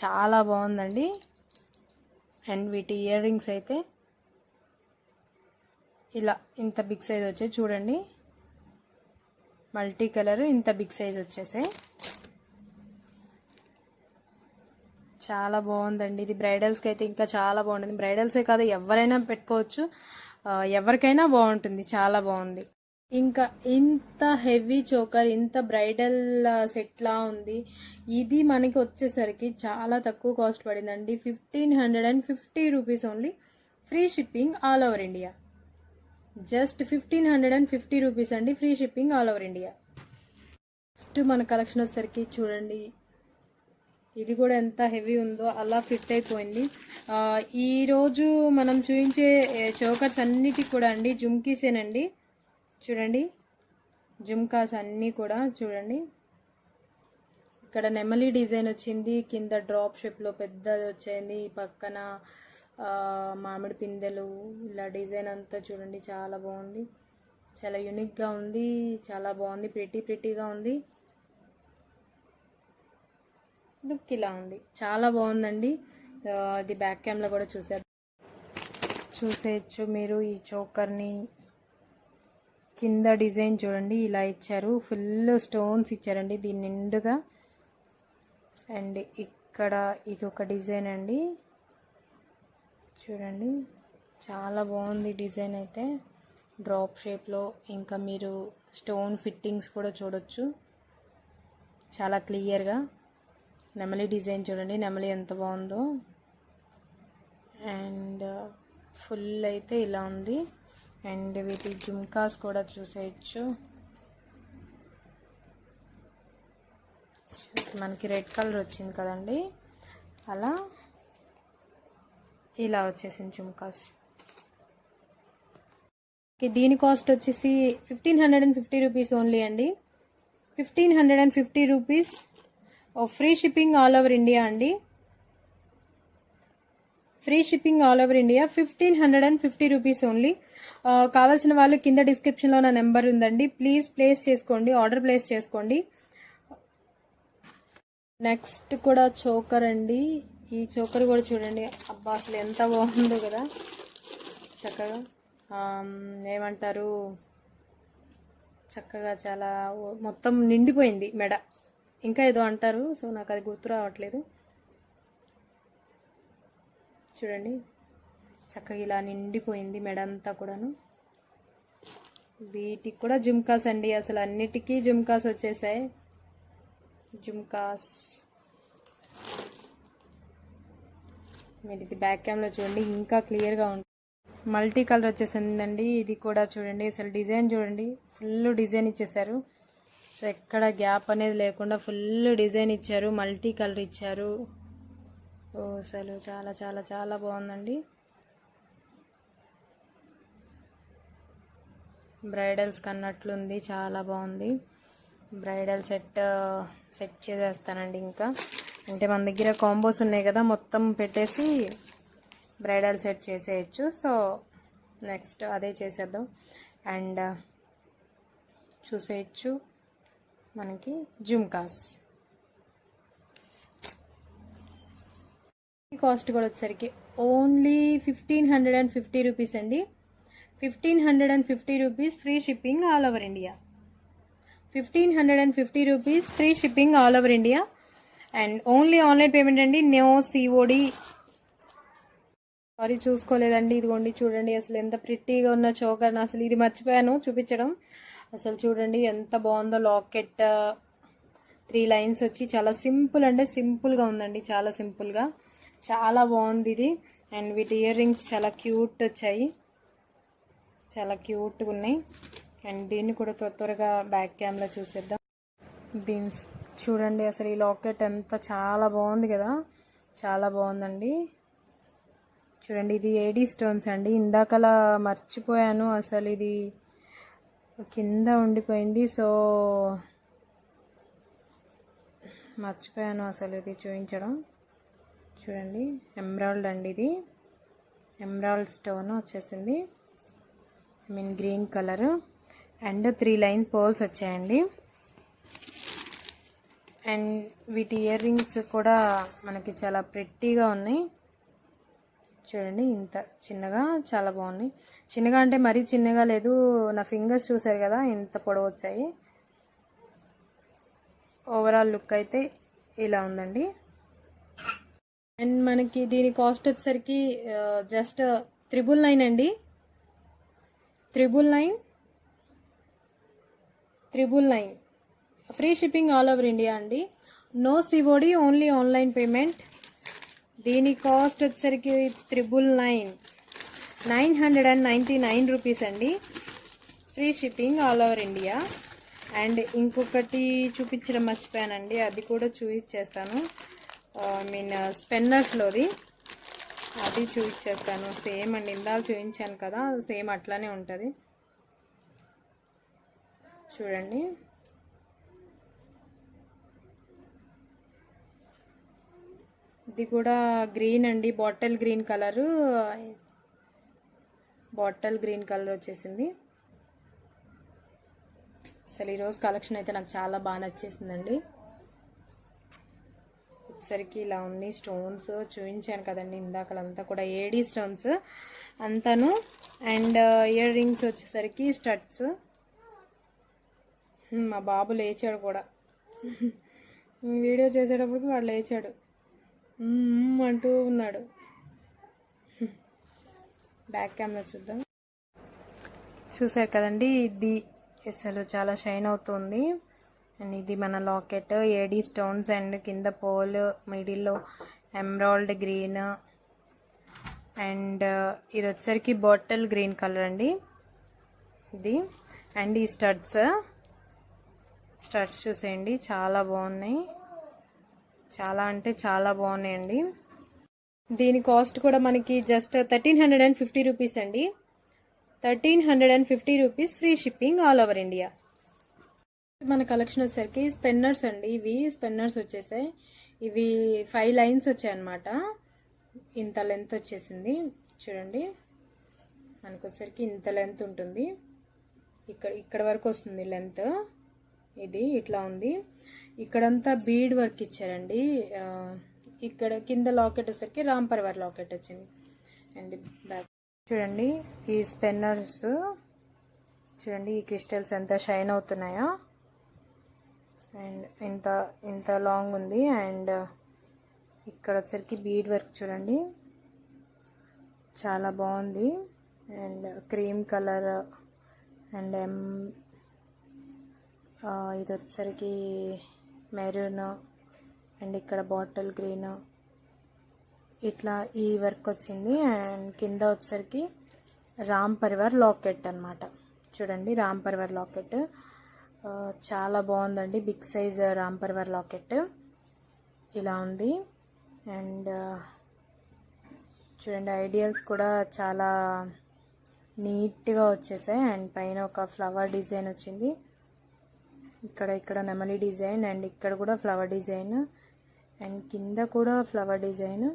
చాలా బాగుందండి. అండ్ వీటి ఇయర్ రింగ్స్ అయితే ఇలా ఇంత బిగ్ సైజ్ వచ్చాయి. చూడండి, మల్టీ కలర్ ఇంత బిగ్ సైజ్ వచ్చేసాయి. చాలా బాగుందండి. ఇది బ్రైడల్స్కి అయితే ఇంకా చాలా బాగుంటుంది. బ్రైడల్సే కాదు, ఎవరైనా పెట్టుకోవచ్చు, ఎవరికైనా బాగుంటుంది, చాలా బాగుంది. ఇంకా ఇంత హెవీ చోకర్, ఇంత బ్రైడల్ సెట్లా ఉంది. ఇది మనకి వచ్చేసరికి చాలా తక్కువ కాస్ట్ పడిందండి. 1550 rupees only, free shipping all over India. Just 1550 rupees అండి, free shipping all over India. Next మన కలెక్షన్ వచ్చేసరికి చూడండి, ఇది కూడా ఎంత హెవీ ఉందో, అలా ఫిట్ అయిపోయింది. ఈరోజు మనం చూపించే చోకర్స్ అన్నిటికి కూడా అండి జుమ్కీసేనండి. చూడండి, జుమ్కాస్ అన్నీ కూడా చూడండి. ఇక్కడ నెమలి డిజైన్ వచ్చింది, కింద డ్రాప్ షేప్లో పెద్దది వచ్చింది, పక్కన మామిడి పిందెలు, ఇలా డిజైన్ అంతా చూడండి చాలా బాగుంది, చాలా యూనిక్గా ఉంది, చాలా బాగుంది, ప్రిటీగా ఉంది. లుక్ ఇలా ఉంది, చాలా బాగుందండి. అది బ్యాక్ క్యామ్లో కూడా చూసేయచ్చు మీరు. ఈ చోకర్ని కింద డిజైన్ చూడండి ఇలా ఇచ్చారు, ఫుల్ స్టోన్స్ ఇచ్చారండి దీని నిండుగా. అండ్ ఇక్కడ ఇది ఒక డిజైన్ అండి, చూడండి చాలా బాగుంది డిజైన్ అయితే, డ్రాప్ షేప్లో. ఇంకా మీరు స్టోన్ ఫిట్టింగ్స్ కూడా చూడొచ్చు చాలా క్లియర్గా. నెమలి డిజైన్ చూడండి, నెమలి ఎంత బాగుందో. అండ్ ఫుల్ అయితే ఇలా ఉంది. అండ్ వీటి జుమ్కాస్ కూడా చూసేయచ్చు. మనకి రెడ్ కలర్ వచ్చింది కదండి, అలా ఇలా వచ్చేసింది జుమ్కాస్. దీని కాస్ట్ వచ్చేసి 1550 రూపీస్ ఓన్లీ అండి. 1550 rupees, free shipping all over India అండి. Free shipping all over India, 1550 rupees only. కావాల్సిన వాళ్ళు కింద డిస్క్రిప్షన్లో నా నెంబర్ ఉందండి, ప్లీజ్ ప్లేస్ చేసుకోండి, ఆర్డర్ ప్లేస్ చేసుకోండి. నెక్స్ట్ కూడా చోకర్ అండి. ఈ చోకర్ కూడా చూడండి, అబ్బా అసలు ఎంత బాగుందో కదా, చక్కగా ఏమంటారు, చక్కగా చాలా మొత్తం నిండిపోయింది మెడ. ఇంకా ఏదో అంటారు, సో నాకు అది గుర్తు రావట్లేదు. చూడండి, చక్కగా ఇలా నిండిపోయింది మెడ అంతా కూడాను. వీటికి కూడా జుమ్కాస్ అండి, అసలు అన్నిటికీ జుమ్కాస్ వచ్చేసాయి. జుమ్కాస్ మీరు ఇది బ్యాక్ క్యామ్లో చూడండి ఇంకా క్లియర్గా ఉంటుంది. మల్టీ కలర్ వచ్చేసిందండి. ఇది కూడా చూడండి, అసలు డిజైన్ చూడండి, ఫుల్ డిజైన్ ఇచ్చేసారు. సో ఎక్కడ గ్యాప్ అనేది లేకుండా ఫుల్ డిజైన్ ఇచ్చారు, మల్టీ కలర్ ఇచ్చారు. ఓ అసలు చాలా చాలా చాలా బాగుందండి. బ్రైడల్స్ కన్నట్లుంది, చాలా బాగుంది. బ్రైడల్ సెట్ చేసేస్తానండి. ఇంకా అంటే మన దగ్గర కాంబోస్ ఉన్నాయి కదా, మొత్తం పెట్టేసి బ్రైడల్ సెట్ చేసేయచ్చు. సో నెక్స్ట్ అదే చేసేద్దాం. అండ్ చూసేయచ్చు మనకి జుమ్కాస్. కాస్ట్ కూడా వచ్చేసరికి ఓన్లీ 1550 రూపీస్ అండి. 1550 rupees, free shipping all over India. 1550 rupees, free shipping all over India. And only online payment అండి, నో సిఓడి. సారీ చూసుకోలేదండి. ఇదిగోండి చూడండి అసలు ఎంత ప్రిట్టీగా ఉన్న చోకర్. అసలు ఇది మర్చిపోయాను చూపించడం. అసలు చూడండి ఎంత బాగుందో లాకెట్. 3 లైన్స్ వచ్చి చాలా సింపుల్ అంటే సింపుల్గా ఉందండి, చాలా సింపుల్గా చాలా బాగుంది ఇది. అండ్ వీటి ఇయర్ రింగ్స్ చాలా క్యూట్ వచ్చాయి, చాలా క్యూట్గా ఉన్నాయి. అండ్ దీన్ని కూడా త్వరగా బ్యాక్ క్యామ్లో చూసేద్దాం. దీని చూడండి అసలు ఈ లాకెట్ ఎంత చాలా బాగుంది కదా, చాలా బాగుందండి. చూడండి ఇది ఏడీ స్టోన్స్ అండి. ఇందాకలా మర్చిపోయాను, అసలు ఇది కింద ఉండిపోయింది. సో మర్చిపోయాను అసలు ఇది చూపించడం. చూడండి ఎమరాల్డ్ అండి, ఇది ఎమరాల్డ్ స్టోన్ వచ్చేసింది. I mean green colour. And 3 line poles వచ్చాయండి. అండ్ వీటి ఇయర్ రింగ్స్ కూడా మనకి చాలా ప్రెట్టీగా ఉన్నాయి. చూడండి ఇంత చిన్నగా చాలా బాగున్నాయి. చిన్నగా అంటే మరీ చిన్నగా లేదు, నా ఫింగర్స్ చూసారు కదా ఇంత పొడవు వచ్చాయి. ఓవరాల్ లుక్ అయితే ఇలా ఉందండి. అండ్ మనకి దీని కాస్ట్ వచ్చేసరికి జస్ట్ 999 అండి. 999 free shipping all over India అండి. No COD, only online payment. దీని కాస్ట్ వచ్చేసరికి 999 రూపీస్ అండి. Free shipping all over India. And ఇంకొకటి చూపించడం మర్చిపోయానండి, అది కూడా చూపించేస్తాను. ఐ మీన్ స్పెన్నర్స్లోది అది చూపించేస్తాను. సేమ్ అండి, ఇందాక చూపించాను కదా సేమ్ అట్లానే ఉంటుంది. చూడండి ఇది కూడా గ్రీన్ అండి, బాటిల్ గ్రీన్ కలర్ వచ్చేసింది. అసలు ఈరోజు కలెక్షన్ అయితే నాకు చాలా బాగా నచ్చేసిందండి. వచ్చేసరికి ఇలా ఉంది. స్టోన్స్ చూపించాను కదండి ఇందాకలంతా కూడా ఏడీ స్టోన్స్ అంతాను. అండ్ ఇయర్ రింగ్స్ వచ్చేసరికి స్టడ్స్. మా బాబు లేచాడు కూడా, వీడియో చేసేటప్పటికి వాడు లేచాడు అంటూ ఉన్నాడు. బ్యాక్ కెమెరా చూద్దాం. చూసారు కదండి, ఇది అసలు చాలా షైన్ అవుతుంది. అండ్ ఇది మన లాకెట్, ఏడీ స్టోన్స్ అండ్ కింద పోల్, మిడిల్లో ఎమరాల్డ్ గ్రీన్. అండ్ ఇది వచ్చేసరికి బాటిల్ గ్రీన్ కలర్ అండి ఇది. అండ్ ఈ స్టడ్స్ చూసేయండి చాలా బాగున్నాయి, చాలా అంటే చాలా బాగున్నాయండి. దీని కాస్ట్ కూడా మనకి జస్ట్ 1350 రూపీస్ అండి. 1350 rupees, free shipping all over India. మన కలెక్షన్ వచ్చేసరికి స్పెన్నర్స్ అండి. ఇవి స్పెన్నర్స్ వచ్చేసాయి. ఇవి 5 లైన్స్ వచ్చాయి అన్నమాట. ఇంత లెంత్ వచ్చేసింది. చూడండి మనకు వచ్చేసరికి ఇంత లెంత్ ఉంటుంది, ఇక్కడ వరకు వస్తుంది లెంత్. ఇది ఇట్లా ఉంది. ఇక్కడంతా బీడ్ వర్క్ ఇచ్చారండి. ఇక్కడ కింద లాకెట్ వచ్చేసరికి రామ్ పరివార్ లాకెట్ వచ్చింది. అండ్ బ్యాక్ చూడండి ఈ స్పెన్నర్స్ చూడండి, ఈ క్రిస్టల్స్ ఎంత షైన్ అవుతున్నాయో. అండ్ ఇంత లాంగ్ ఉంది. అండ్ ఇక్కడ వచ్చేసరికి బీడ్ వర్క్ చూడండి చాలా బాగుంది. అండ్ క్రీమ్ కలర్ అండ్ ఇది వచ్చేసరికి మెరూన్. అండ్ ఇక్కడ బాటిల్ గ్రీన్, ఇట్లా ఈ వర్క్ వచ్చింది. అండ్ కింద వచ్చేసరికి రామ్ పరివార్ లాకెట్ అన్నమాట. చూడండి రామ్ పరివార్ లాకెట్ చాలా బాగుందండి. Big size Ram Parivar locket ఇలా ఉంది. అండ్ చూడండి ఐడియల్స్ కూడా చాలా నీట్గా వచ్చేసాయి. అండ్ పైన ఒక ఫ్లవర్ డిజైన్ వచ్చింది, ఇక్కడ నెమలి డిజైన్, అండ్ ఇక్కడ కూడా ఫ్లవర్ డిజైన్, అండ్ కింద కూడా ఫ్లవర్ డిజైన్.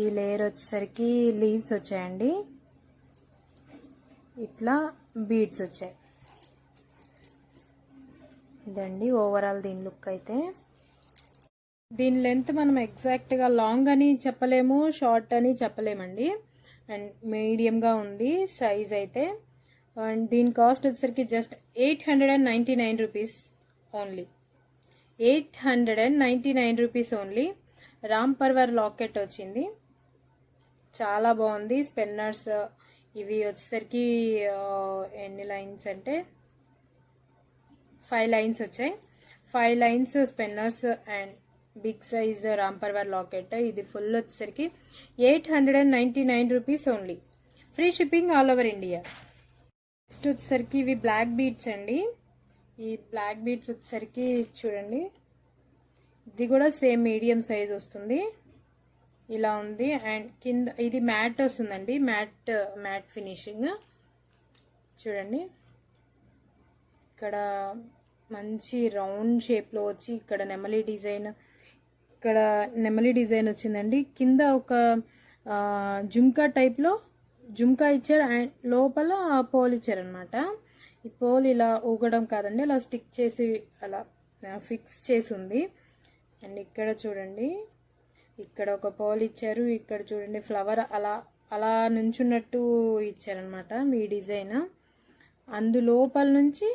ఈ లేయర్ వచ్చేసరికి లీవ్స్ వచ్చాయండి, ఇట్లా బీడ్స్ వచ్చాయి. ఇదండి ఓవరాల్ దీని లుక్ అయితే. దీని లెంత్ మనం ఎగ్జాక్ట్గా లాంగ్ అని చెప్పలేము, షార్ట్ అని చెప్పలేమండి, అండ్ మీడియంగా ఉంది సైజ్ అయితే. అండ్ దీని కాస్ట్ వచ్చేసరికి just 899 rupees only. 899 rupees only. Ram Parivar locket వచ్చింది, చాలా బాగుంది. స్పెన్నర్స్ ఇవి వచ్చేసరికి ఎన్ని లైన్స్ అంటే 5 లైన్స్ వచ్చాయి. 5 lines spinners and big size Ram Parivar locket. ఇది ఫుల్ వచ్చేసరికి 899 rupees only. Free shipping all over India. Next వచ్చేసరికి ఇవి బ్లాక్ బీడ్స్ అండి. ఈ బ్లాక్ బీడ్స్ వచ్చేసరికి చూడండి, ఇది కూడా సేమ్ మీడియం సైజ్ వస్తుంది, ఇలా ఉంది. అండ్ కింద ఇది మ్యాట్ వస్తుందండి, మ్యాట్ ఫినిషింగ్. చూడండి ఇక్కడ మంచి రౌండ్ షేప్లో వచ్చి ఇక్కడ నెమలి డిజైన్ వచ్చిందండి. కింద ఒక జుంకా టైప్లో జుంకా ఇచ్చారు, అండ్ లోపల పోల్ ఇచ్చారనమాట. ఈ పోల్ ఇలా ఊగడం కాదండి, అలా స్టిక్ చేసి అలా ఫిక్స్ చేసి ఉంది. అండ్ ఇక్కడ చూడండి, ఇక్కడ ఒక పోల్ ఇచ్చారు, ఇక్కడ చూడండి ఫ్లవర్ అలా నుంచున్నట్టు ఇచ్చారనమాట మీ డిజైన్. అందులోపల నుంచి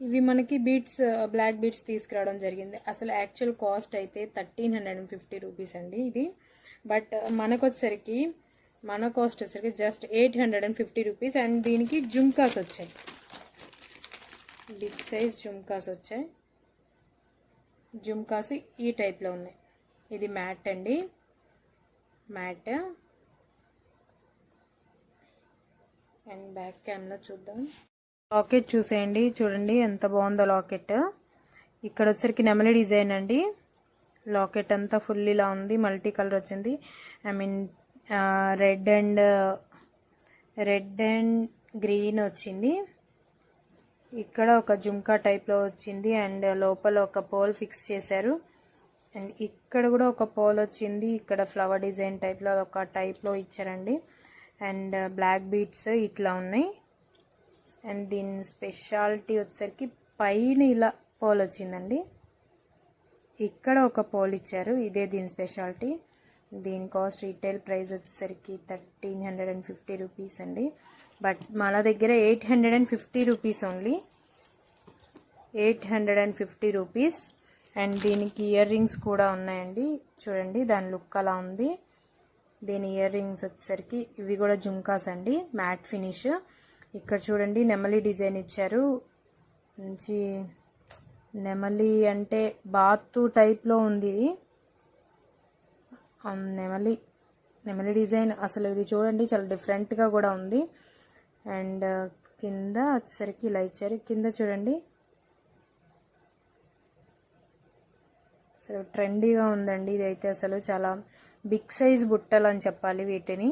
ఇవి మనకి బీడ్స్, బ్లాక్ బీడ్స్ తీసుకురావడం జరిగింది. అసలు యాక్చువల్ కాస్ట్ అయితే 1350 రూపీస్ అండి ఇది. బట్ మన కాస్ట్ వచ్చేసరికి జస్ట్ 850 రూపీస్. అండ్ దీనికి జుమ్కాస్ వచ్చాయి, బిగ్ సైజ్ జుమ్కాస్ వచ్చాయి. జుమ్కాస్ ఈ టైప్లో ఉన్నాయి. ఇది మ్యాట్ అండి, మ్యాట్. అండ్ బ్యాక్ క్యామ్లో చూద్దాం. లాకెట్ చూసేయండి, చూడండి ఎంత బాగుందో లాకెట్. ఇక్కడ వచ్చరికి నెమలి డిజైన్ అండి. లాకెట్ అంతా ఫుల్ ఇలా ఉంది, మల్టీ కలర్ వచ్చింది. I mean red and green వచ్చింది. ఇక్కడ ఒక జుమ్కా టైప్లో వచ్చింది, అండ్ లోపల ఒక పోల్ ఫిక్స్ చేశారు. అండ్ ఇక్కడ కూడా ఒక పోల్ వచ్చింది, ఇక్కడ ఫ్లవర్ డిజైన్ టైప్లో ఒక టైప్లో ఇచ్చారండి. అండ్ బ్లాక్ బీడ్స్ ఇట్లా ఉన్నాయి. అండ్ దీని స్పెషాలిటీ వచ్చేసరికి పైన ఇలా పోల్ వచ్చిందండి, ఇక్కడ ఒక పోల్ ఇచ్చారు, ఇదే దీని స్పెషాలిటీ. దీని కాస్ట్ రీటైల్ ప్రైస్ వచ్చేసరికి 1350 రూపీస్ అండి. బట్ మన దగ్గర 850 రూపీస్ ఓన్లీ, 850 రూపీస్. అండ్ దీనికి ఇయర్ రింగ్స్ కూడా ఉన్నాయండి, చూడండి దాని లుక్ అలా ఉంది. దీని ఇయర్ రింగ్స్ వచ్చేసరికి ఇవి కూడా జుమ్కాస్ అండి, మ్యాట్ ఫినిష్. ఇక్కడ చూడండి నెమలి డిజైన్ ఇచ్చారు, మంచి నెమలి అంటే బాతు టైప్లో ఉంది ఇది. నెమలి డిజైన్ అసలు ఇది చూడండి చాలా డిఫరెంట్గా కూడా ఉంది. అండ్ కింద వచ్చేసరికి ఇలా ఇచ్చారు, కింద చూడండి అసలు ట్రెండీగా ఉందండి ఇదైతే. అసలు చాలా బిగ్ సైజ్ బుట్టలు అని చెప్పాలి వీటిని.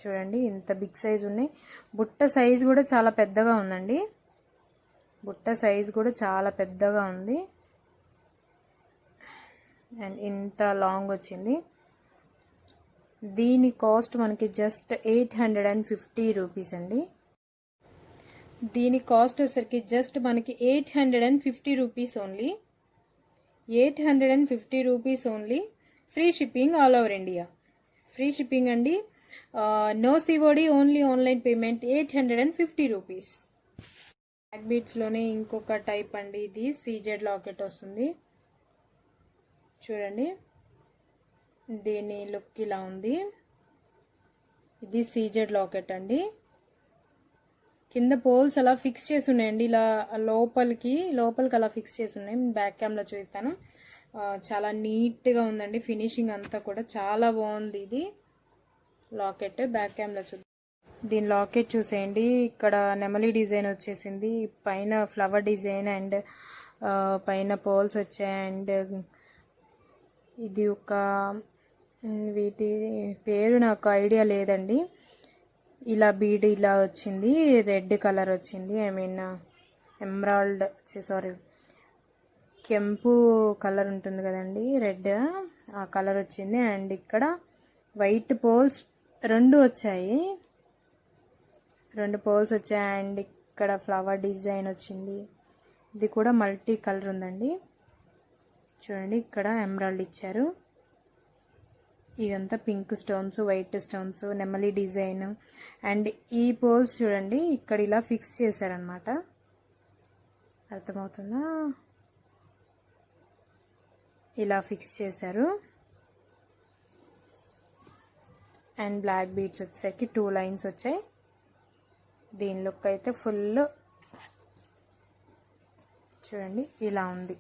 చూడండి ఇంత బిగ్ సైజ్ ఉన్నాయి. బుట్ట సైజ్ కూడా చాలా పెద్దగా ఉందండి, బుట్ట సైజ్ కూడా చాలా పెద్దగా ఉంది. అండ్ ఇంత లాంగ్ వచ్చింది. దీని కాస్ట్ మనకి జస్ట్ 850 రూపీస్ అండి. దీని కాస్ట్ వచ్చేసరికి జస్ట్ మనకి 850 rupees only, 850 rupees only. Free shipping all over India, free shipping అండి. No COD, only online payment. 850 rupees. Black బీడ్స్లోనే ఇంకొక టైప్ అండి, ఇది సీజెడ్ లాకెట్ వస్తుంది. చూడండి దీని లుక్ ఇలా ఉంది. ఇది సీజెడ్ లాకెట్ అండి. కింద పోల్స్ అలా ఫిక్స్ చేసి ఉన్నాయండి, ఇలా లోపలికి అలా ఫిక్స్ చేసి ఉన్నాయి. బ్యాక్ క్యామ్లో చూస్తాను. చాలా నీట్గా ఉందండి, ఫినిషింగ్ అంతా కూడా చాలా బాగుంది. ఇది లాకెట్ బ్యాక్ క్యామ్లో చూద్దాం. దీని లాకెట్ చూసేయండి, ఇక్కడ నెమలి డిజైన్ వచ్చేసింది, పైన ఫ్లవర్ డిజైన్ అండ్ పైన పోల్స్ వచ్చాయి. అండ్ ఇది ఒక వీటి పేరు నాకు ఐడియా లేదండి. ఇలా బీడ్ ఇలా వచ్చింది, రెడ్ కలర్ వచ్చింది, ఐ మీన్ ఎమరాల్డ్, సారీ కెంపు కలర్ ఉంటుంది కదండి, రెడ్ ఆ కలర్ వచ్చింది. అండ్ ఇక్కడ వైట్ పోల్స్ రెండు వచ్చాయి. అండ్ ఇక్కడ ఫ్లవర్ డిజైన్ వచ్చింది. ఇది కూడా మల్టీ కలర్ ఉందండి. చూడండి ఇక్కడ ఎమరాల్డ్ ఇచ్చారు. ఇవంతా పింక్ స్టోన్స్, వైట్ స్టోన్స్, నెమలి డిజైన్. అండ్ ఈ పోల్స్ చూడండి ఇక్కడ ఇలా ఫిక్స్ చేశారనమాట. అర్థమవుతుందా? ఇలా ఫిక్స్ చేశారు. అండ్ బ్లాక్ బీడ్స్ వచ్చేసరికి 2 లైన్స్ వచ్చాయి. దీని లుక్ అయితే ఫుల్ చూడండి ఇలా ఉంది.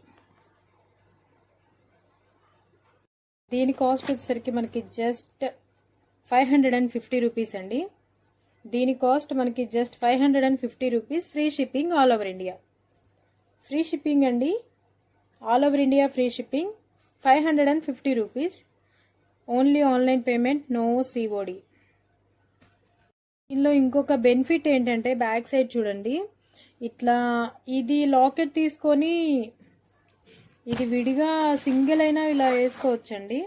దీని కాస్ట్ వచ్చేసరికి మనకి జస్ట్ 550 రూపీస్ అండి. దీని కాస్ట్ మనకి just 550 rupees. Free shipping all over India. Free shipping అండి, all over India free shipping. 550 rupees. Only online payment, no COD. దీనిలో ఇంకొక బెనిఫిట్ ఏంటంటే బ్యాక్ సైడ్ చూడండి ఇట్లా ఇది లాకెట్ తీసుకొని ఇది విడిగా సింగిల్ అయినా ఇలా వేసుకోవచ్చండి.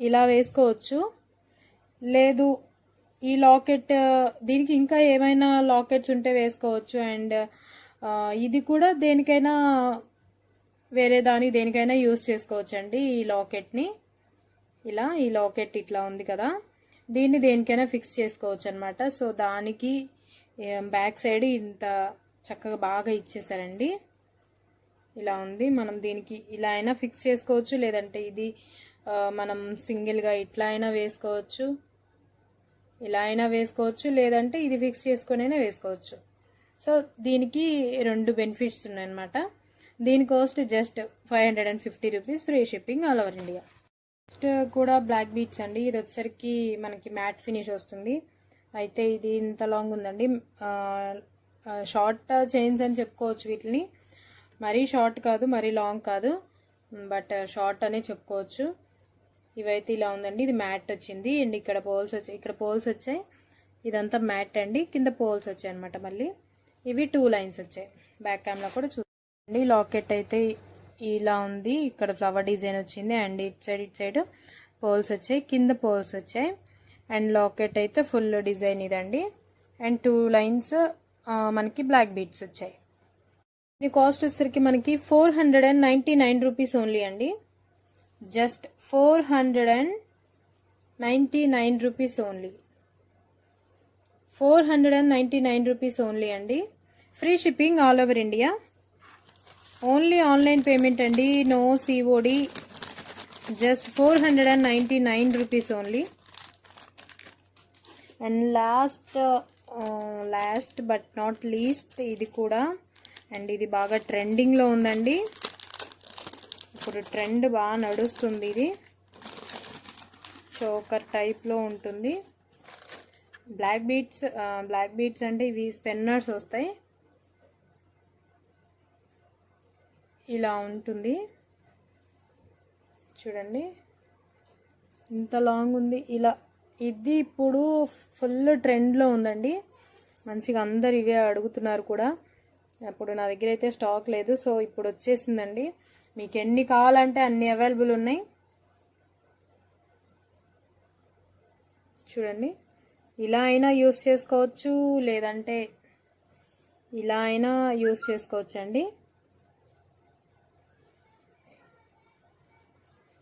ఇలా వేసుకోవచ్చు. లేదు ఈ లాకెట్ దీనికి ఇంకా ఏమైనా లాకెట్స్ ఉంటే వేసుకోవచ్చు. అండ్ ఇది కూడా దేనికైనా వేరే దేనికైనా యూజ్ చేసుకోవచ్చండి. ఈ లాకెట్ని ఇలా, ఈ లాకెట్ ఇట్లా ఉంది కదా, దీన్ని దేనికైనా ఫిక్స్ చేసుకోవచ్చు అనమాట. సో దానికి బ్యాక్ సైడ్ ఇంత చక్కగా బాగా ఇచ్చేసారండి. ఇలా ఉంది. మనం దీనికి ఇలా అయినా ఫిక్స్ చేసుకోవచ్చు, లేదంటే ఇది మనం సింగిల్గా ఇట్లా అయినా వేసుకోవచ్చు, ఇలా అయినా వేసుకోవచ్చు, లేదంటే ఇది ఫిక్స్ చేసుకొని వేసుకోవచ్చు. సో దీనికి 2 బెనిఫిట్స్ ఉన్నాయన్నమాట. దీని cost just 550 rupees. Free shipping all over India. Next కూడా బ్లాక్ బీడ్స్ అండి. ఇది వచ్చేసరికి మనకి మ్యాట్ ఫినిష్ వస్తుంది. అయితే ఇది ఇంత లాంగ్ ఉందండి. షార్ట్ చైన్స్ అని చెప్పుకోవచ్చు వీటిని. మరీ షార్ట్ కాదు, మరీ లాంగ్ కాదు, బట్ షార్ట్ అనే చెప్పుకోవచ్చు. ఇవైతే ఇలా ఉందండి. ఇది మ్యాట్ వచ్చింది. అండ్ ఇక్కడ పోల్స్ వచ్చాయి. ఇదంతా మ్యాట్ అండి. కింద పోల్స్ వచ్చాయి అనమాట. మళ్ళీ ఇవి 2 లైన్స్ వచ్చాయి. బ్యాక్ కెమెరా కూడా చూడండి. లాకెట్ అయితే ఇలా ఉంది. ఇక్కడ ఫ్లవర్ డిజైన్ వచ్చింది. అండ్ ఇటు సైడ్ పోల్స్ వచ్చాయి, కింద పోల్స్ వచ్చాయి. అండ్ లాకెట్ అయితే ఫుల్ డిజైన్ ఇదండి. అండ్ 2 లైన్స్ మనకి బ్లాక్ బీడ్స్ వచ్చాయి. ఈ కాస్ట్ వచ్చేసరికి మనకి 499 రూపీస్ ఓన్లీ అండి. Just 499 rupees only. 499 rupees only అండి. Free shipping all over India. Only online payment అండి, no COD. Just 499 rupees only. And last but not least ఇది కూడా. అండ్ ఇది బాగా ట్రెండింగ్లో ఉందండి. ఇప్పుడు ట్రెండ్ బాగా నడుస్తుంది. ఇది చోకర్ టైప్లో ఉంటుంది. బ్లాక్ బీడ్స్ అంటే ఇవి స్పెన్నర్స్ వస్తాయి. ఇలా ఉంటుంది చూడండి. ఇంత లాంగ్ ఉంది ఇలా. ఇది ఇప్పుడు ఫుల్ ట్రెండ్లో ఉందండి. మంచిగా అందరు ఇవే అడుగుతున్నారు కూడా. అప్పుడు నా దగ్గర అయితే స్టాక్ లేదు, సో ఇప్పుడు వచ్చేసిందండి. మీకు ఎన్ని కావాలంటే అన్ని అవైలబుల్ ఉన్నాయి. చూడండి ఇలా అయినా యూస్ చేసుకోవచ్చు, లేదంటే ఇలా అయినా యూస్ చేసుకోవచ్చు అండి.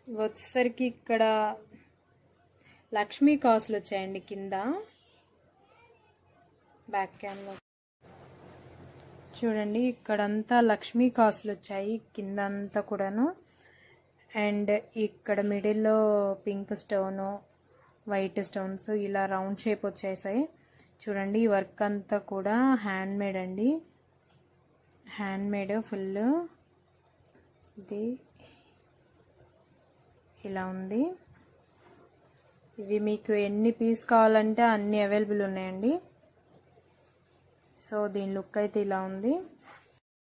వచ్చేసరికి ఇక్కడ లక్ష్మీ కాసులు వచ్చాయండి కింద. బ్యాక్ క్యామ్లో చూడండి ఇక్కడంతా లక్ష్మీ కాసులు వచ్చాయి కింద అంతా కూడాను. అండ్ ఇక్కడ మిడిల్లో పింక్ స్టోను, వైట్ స్టోన్స్ ఇలా రౌండ్ షేప్ వచ్చేసాయి. చూడండి ఈ వర్క్ అంతా కూడా హ్యాండ్ మేడ్ అండి. Hand made full. ఇది ఇలా ఉంది. ఇవి మీకు ఎన్ని పీస్ కావాలంటే అన్ని అవైలబుల్ ఉన్నాయండి. సో దీని లుక్ అయితే ఇలా ఉంది.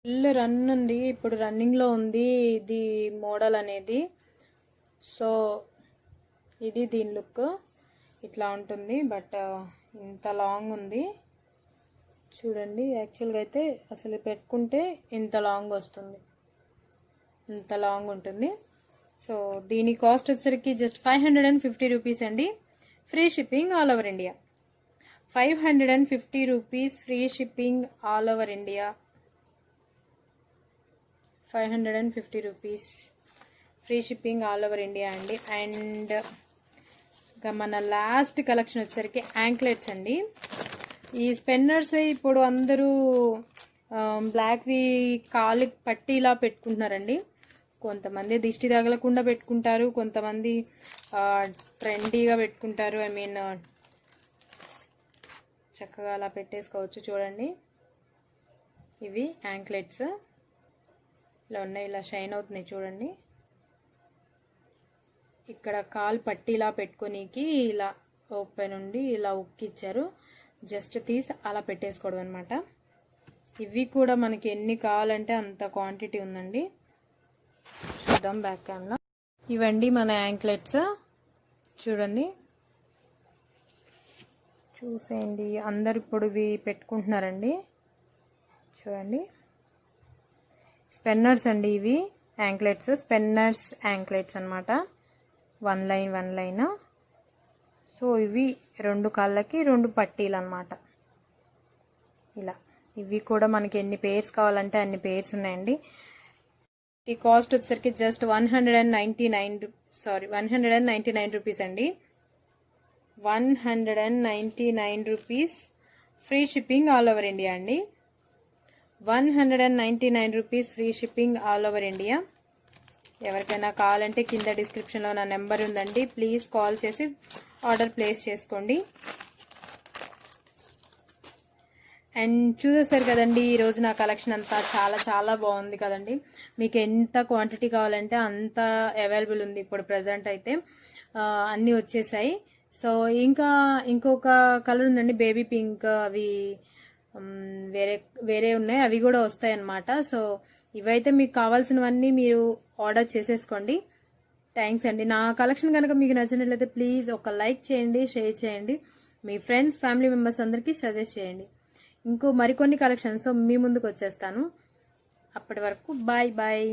ఫుల్ రన్ ఉంది, ఇప్పుడు రన్నింగ్లో ఉంది ఇది మోడల్ అనేది. సో ఇది దీని లుక్ ఇట్లా ఉంటుంది. బట్ ఇంత లాంగ్ ఉంది చూడండి. యాక్చువల్గా అయితే అసలు పెట్టుకుంటే ఇంత లాంగ్ వస్తుంది, ఇంత లాంగ్ ఉంటుంది. సో దీని కాస్ట్ వచ్చేసరికి జస్ట్ 550 రూపీస్ అండి. Free shipping all over India. 550 rupees free shipping all over India. 550 rupees free shipping all over India అండి. అండ్ ఇంకా మన లాస్ట్ కలెక్షన్ వచ్చేసరికి యాంక్లెట్స్ అండి. ఈ స్పెన్నర్స్ ఇప్పుడు అందరూ బ్లాక్వి కాలికి పట్టీలా పెట్టుకుంటున్నారండి. కొంతమంది దిష్టి తగలకుండా పెట్టుకుంటారు, కొంతమంది ట్రెండీగా పెట్టుకుంటారు. ఐ మీన్ చక్కగా అలా పెట్టేసుకోవచ్చు. చూడండి ఇవి యాంక్లెట్స్ ఇలా ఉన్నాయి, ఇలా షైన్ అవుతున్నాయి చూడండి. ఇక్కడ కాలు పట్టీలా పెట్టుకోనీకి ఇలా ఓపెన్ ఉండి ఇలా ఉక్కిచ్చారు. జస్ట్ తీసి అలా పెట్టేసుకోవడం అనమాట. ఇవి కూడా మనకి ఎన్ని కావాలంటే అంత క్వాంటిటీ ఉందండి. చూద్దాం బ్యాక్ క్యామ్లో. ఇవండి మన యాంక్లెట్స్ చూడండి, చూసేయండి. అందరు ఇప్పుడు ఇవి పెట్టుకుంటున్నారండి. చూడండి స్పెన్నర్స్ అండి, ఇవి యాంక్లెట్స్, స్పెన్నర్స్ యాంక్లెట్స్ అనమాట. One line. సో ఇవి 2 కాళ్ళకి 2 పట్టీలు అనమాట. ఇలా ఇవి కూడా మనకి ఎన్ని పేర్స్ కావాలంటే అన్ని పేర్స్ ఉన్నాయండి. ఈ కాస్ట్ వచ్చేసరికి జస్ట్ 199 రూపీస్ అండి. 199 rupees free shipping all over India అండి. 199 rupees free shipping all over India. ఎవరికైనా కావాలంటే కింద డిస్క్రిప్షన్లో నా నెంబర్ ఉందండి, ప్లీజ్ కాల్ చేసి ఆర్డర్ ప్లేస్ చేసుకోండి. అండ్ చూసేసారు కదండి ఈరోజు నా కలెక్షన్ అంతా చాలా చాలా బాగుంది కదండి. మీకు ఎంత క్వాంటిటీ కావాలంటే అంత అవైలబుల్ ఉంది ఇప్పుడు ప్రజెంట్ అయితే. అన్నీ వచ్చేసాయి. సో ఇంకొక కలర్ ఉందండి, బేబీ పింక్. అవి వేరే ఉన్నాయి, అవి కూడా వస్తాయి అన్నమాట. సో ఇవైతే మీకు కావాల్సినవన్నీ మీరు ఆర్డర్ చేసేసుకోండి. థ్యాంక్స్ అండి. నా కలెక్షన్ కనుక మీకు నచ్చినట్లయితే ప్లీజ్ ఒక లైక్ చేయండి, షేర్ చేయండి, మీ ఫ్రెండ్స్ ఫ్యామిలీ మెంబర్స్ అందరికీ సజెస్ట్ చేయండి. ఇంకో మరికొన్ని కలెక్షన్స్తో మీ ముందుకు వచ్చేస్తాను. అప్పటి వరకు బాయ్ బాయ్.